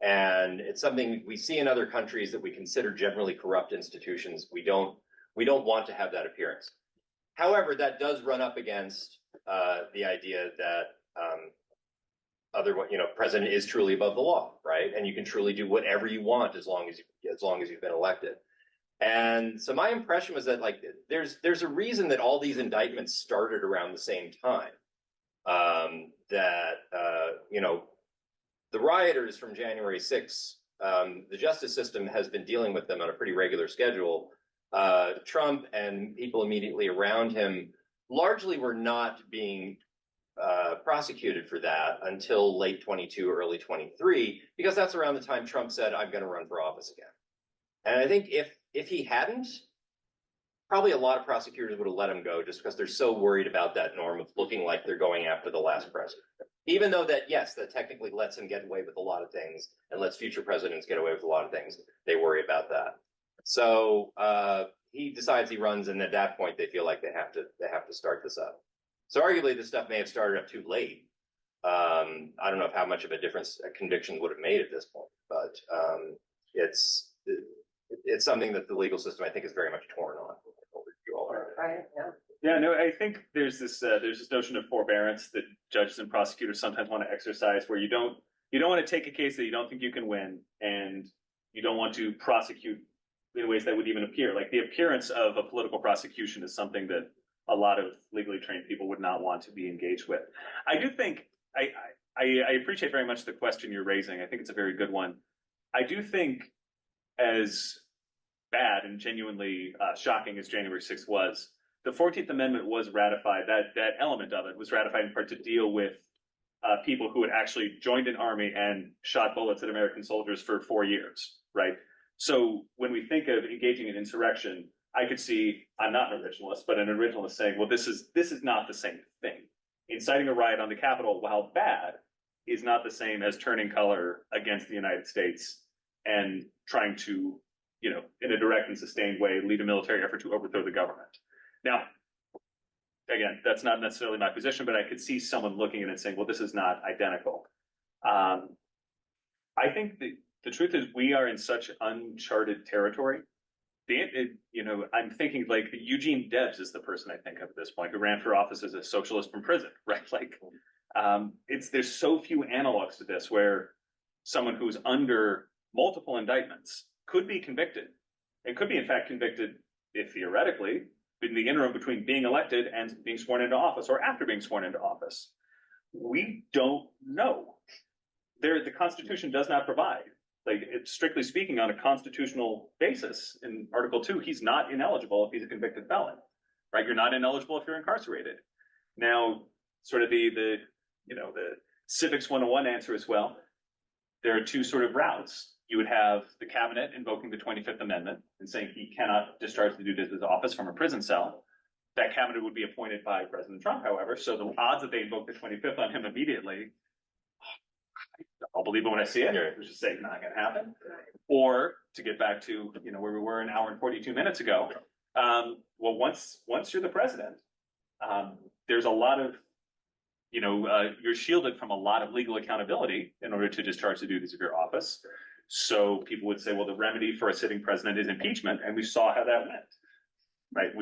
And it's something we see in other countries that we consider generally corrupt institutions. We don't want to have that appearance. However, that does run up against the idea that president is truly above the law, right? And you can truly do whatever you want as long as you've been elected. And so my impression was that there's a reason that all these indictments started around the same time. The rioters from January 6th, the justice system has been dealing with them on a pretty regular schedule. Trump and people immediately around him largely were not being prosecuted for that until late 22, early 23, because that's around the time Trump said, I'm going to run for office again. And I think if he hadn't, probably a lot of prosecutors would have let him go just because they're so worried about that norm of looking like they're going after the last president. Even though that technically lets him get away with a lot of things and lets future presidents get away with a lot of things, they worry about that. So he decides he runs, and at that point they feel like they have to start this up. So arguably this stuff may have started up too late. I don't know how much of a difference convictions would have made at this point, but it's something that the legal system I think is very much torn on. Right. Yeah, no, I think there's this notion of forbearance that judges and prosecutors sometimes want to exercise, where you don't want to take a case that you don't think you can win, and you don't want to prosecute in ways that would even appear. Like the appearance of a political prosecution is something that a lot of legally trained people would not want to be engaged with. I do think I appreciate very much the question you're raising. I think it's a very good one. I do think, as bad and genuinely shocking as January 6th was, the 14th Amendment was ratified. That element of it was ratified in part to deal with people who had actually joined an army and shot bullets at American soldiers for 4 years, right? So when we think of engaging in insurrection, I could see, I'm not an originalist, but an originalist saying, well, this is not the same thing. Inciting a riot on the Capitol, while bad, is not the same as turning color against the United States and trying to, in a direct and sustained way, lead a military effort to overthrow the government. Now, again, that's not necessarily my position, but I could see someone looking at it and saying, well, this is not identical. I think the truth is we are in such uncharted territory I'm thinking like Eugene Debs is the person I think of at this point, who ran for office as a socialist from prison, right? Like, there's so few analogs to this where someone who's under multiple indictments could be convicted. It could be, in fact, convicted, if theoretically, in the interim between being elected and being sworn into office, or after being sworn into office. We don't know. The Constitution does not provide. Like, strictly speaking, on a constitutional basis, in Article 2, he's not ineligible if he's a convicted felon, right? You're not ineligible if you're incarcerated. Now, sort of the civics 101 answer as well. There are two sort of routes. You would have the cabinet invoking the 25th Amendment and saying he cannot discharge the duties of his office from a prison cell. That cabinet would be appointed by President Trump, however, so the odds that they invoke the 25th on him immediately, I'll believe it when I see it. Which is saying not going to happen. Or to get back to where we were an hour and 42 minutes ago. Well, once you're the president, there's a lot of you're shielded from a lot of legal accountability in order to discharge the duties of your office. So people would say, well, the remedy for a sitting president is impeachment, and we saw how that went. Right?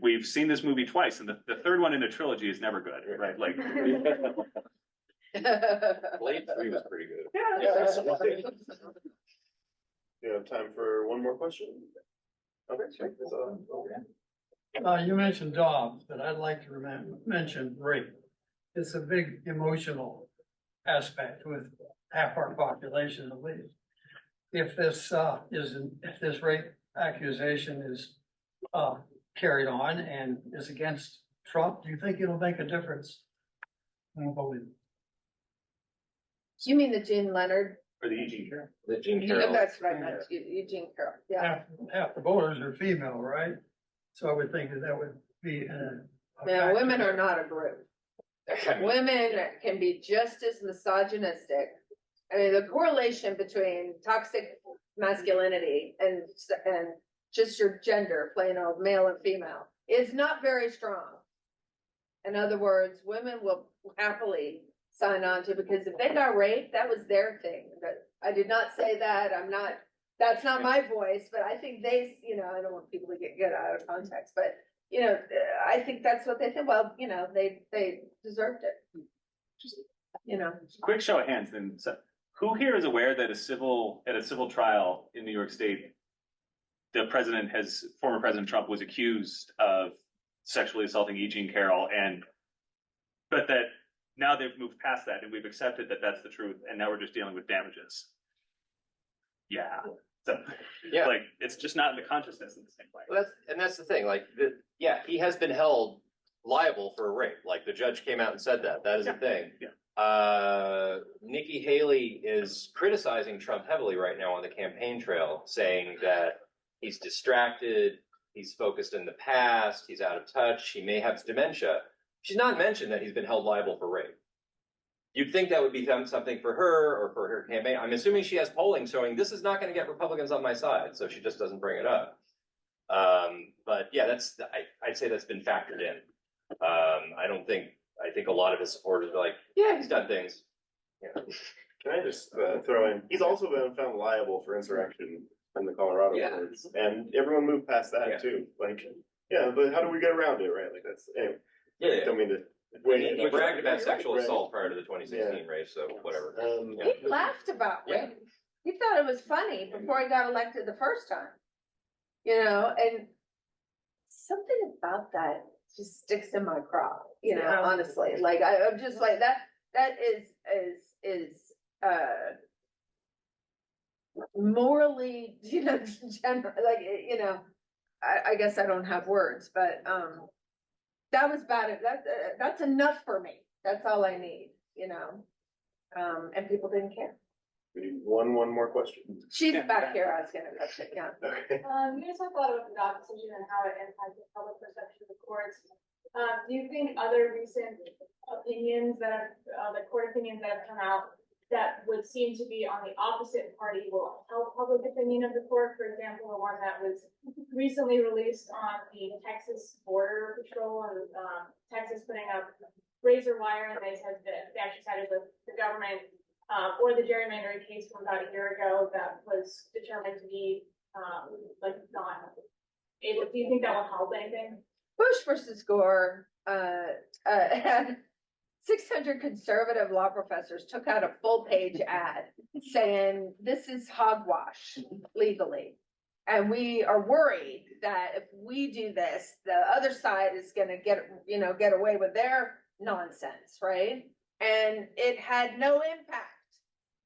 We've seen this movie twice, and the third one in a trilogy is never good, right? Like. Blade 3 was pretty good. Yeah. You have time for one more question? Okay, sure. You mentioned Dobbs, but I'd like to mention rape. It's a big emotional aspect with half our population at least. If this rape accusation is carried on and is against Trump, do you think it'll make a difference? I don't believe it. You mean the Jean Leonard? Or the Eugene Carroll. The Gene Yeah, Carroll. that's what I meant, Eugene Carroll, yeah. Half the voters are female, right? So I would think that would be a Now, factor. women are not a group. Women can be just as misogynistic. I mean, the correlation between toxic masculinity and just your gender, plain old male and female, is not very strong. In other words, women will happily sign on to, because if they got raped, that was their thing. But I did not say that. That's not my voice, but I think I don't want people to get out of context, but I think that's what they think. Well, they deserved it. Quick show of hands. Then, so who here is aware that at a civil trial in New York State, former President Trump was accused of sexually assaulting Eugene Carroll, but that now they've moved past that and we've accepted that that's the truth, and now we're just dealing with damages. Yeah. So, like, it's just not in the consciousness in the same way. Well, that's the thing. Like, he has been held liable for a rape. Like, the judge came out and said that. That is a thing. Yeah. Nikki Haley is criticizing Trump heavily right now on the campaign trail, saying that he's distracted, he's focused in the past, he's out of touch, he may have dementia. She's not mentioned that he's been held liable for rape. You'd think that would be something for her or for her campaign. I'm assuming she has polling showing this is not going to get Republicans on my side, so she just doesn't bring it up. But yeah, I'd say that's been factored in. I think a lot of his supporters are like, yeah, he's done things. Yeah. Can I just throw in? He's also been found liable for insurrection in the Colorado courts, and everyone moved past that too. Like, but how do we get around it, right? Like that's anyway. Yeah. Don't mean to. He bragged about sexual assault prior to the 2016 race, so whatever. He laughed about it. He thought it was funny before he got elected the first time. And something about that just sticks in my craw, honestly. Like I'm just like that is morally, general, like, I guess I don't have words, but that was bad. That's enough for me. That's all I need, and people didn't care. We need one more question. She's back here asking a question, yeah. Okay. You guys talk a lot about the Dobbs decision and how it impacted public perception of the courts. Do you think other recent opinions the court opinions that have come out that would seem to be on the opposite party will help public opinion of the court? For example, the one that was recently released on the Texas Border Patrol and Texas putting up razor wire, and they actually cited the government or the gerrymandering case from about a year ago that was determined to be like not able, do you think that will help anything? Bush versus Gore, had 600 conservative law professors took out a full page ad saying this is hogwash legally. And we are worried that if we do this, the other side is going to get away with their nonsense, right? And it had no impact.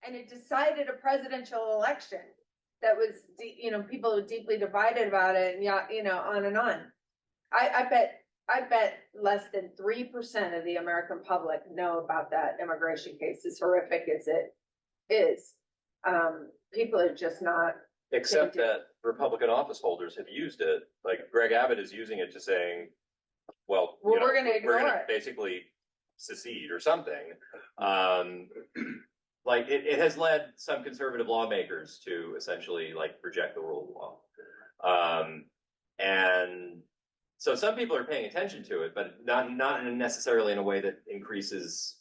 And it decided a presidential election that was, people were deeply divided about it, and on and on. I bet less than 3% of the American public know about that immigration case, as horrific as it is. People are just not. Except that Republican office holders have used it. Like Greg Abbott is using it to saying, well, We're going to ignore it. Basically secede or something. Like it has led some conservative lawmakers to essentially like reject the rule of law. And so some people are paying attention to it, but not necessarily in a way that increases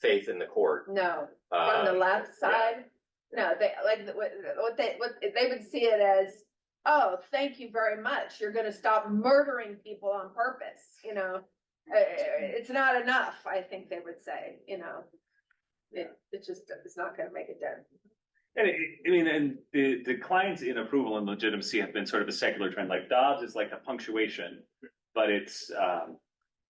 faith in the court. No, from the left side. No, they like what they would see it as. Oh, thank you very much. You're going to stop murdering people on purpose. It's not enough. I think they would say. It's not going to make a dent. And the declines in approval and legitimacy have been sort of a secular trend. Like Dobbs is like a punctuation, but it's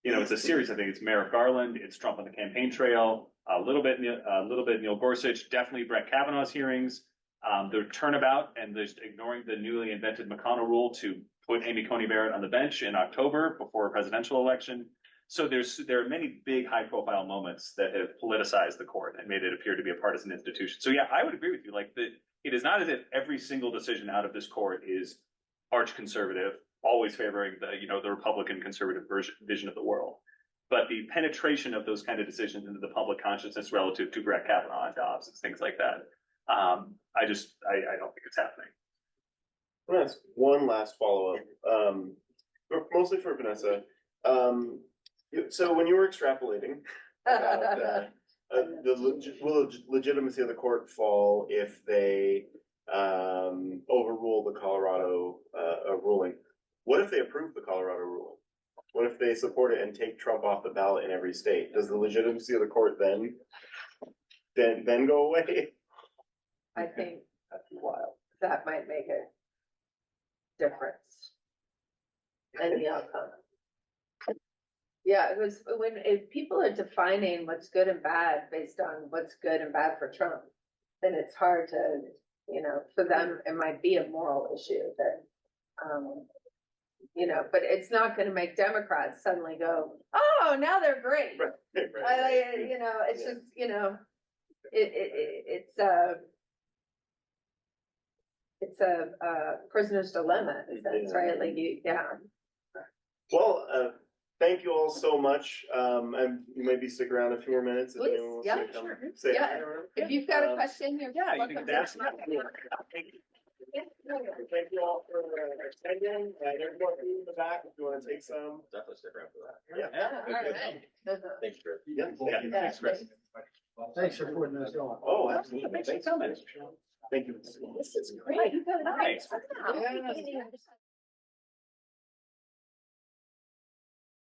it's a series. I think it's Merrick Garland, it's Trump on the campaign trail, a little bit Neil Gorsuch, definitely Brett Kavanaugh's hearings, the turnabout, and just ignoring the newly invented McConnell rule to put Amy Coney Barrett on the bench in October before a presidential election. So there are many big high-profile moments that have politicized the court and made it appear to be a partisan institution. So yeah, I would agree with you. Like it is not as if every single decision out of this court is arch conservative, always favoring the Republican conservative vision of the world. But the penetration of those kind of decisions into the public consciousness relative to Brett Kavanaugh and Dobbs and things like that, I don't think it's happening. I'm gonna ask one last follow-up, mostly for Vanessa. So when you were extrapolating about will legitimacy of the court fall if they overrule the Colorado ruling? What if they approve the Colorado ruling? What if they support it and take Trump off the ballot in every state? Does the legitimacy of the court then go away? I think that might make a difference in the outcome. Yeah, it was if people are defining what's good and bad based on what's good and bad for Trump, then it's hard to, for them, it might be a moral issue that, but it's not going to make Democrats suddenly go, oh, now they're great. Right. It's just, it's a prisoner's dilemma, in a sense, right? Like, Well, thank you all so much. And you maybe stick around a few more minutes. If please, anyone wants yeah, to come sure. say Yeah. hi. If you've got a question, you're You welcome can to ask. Thank you all for attending. There's more food in the back if you want to take some. Definitely stick around for that. Yeah. All right. Thanks, Chris. Yeah. Thanks, Chris. Thanks for putting this on. Oh, absolutely. Thanks for coming. Thank you. This is great. You got it. Nice. Wow.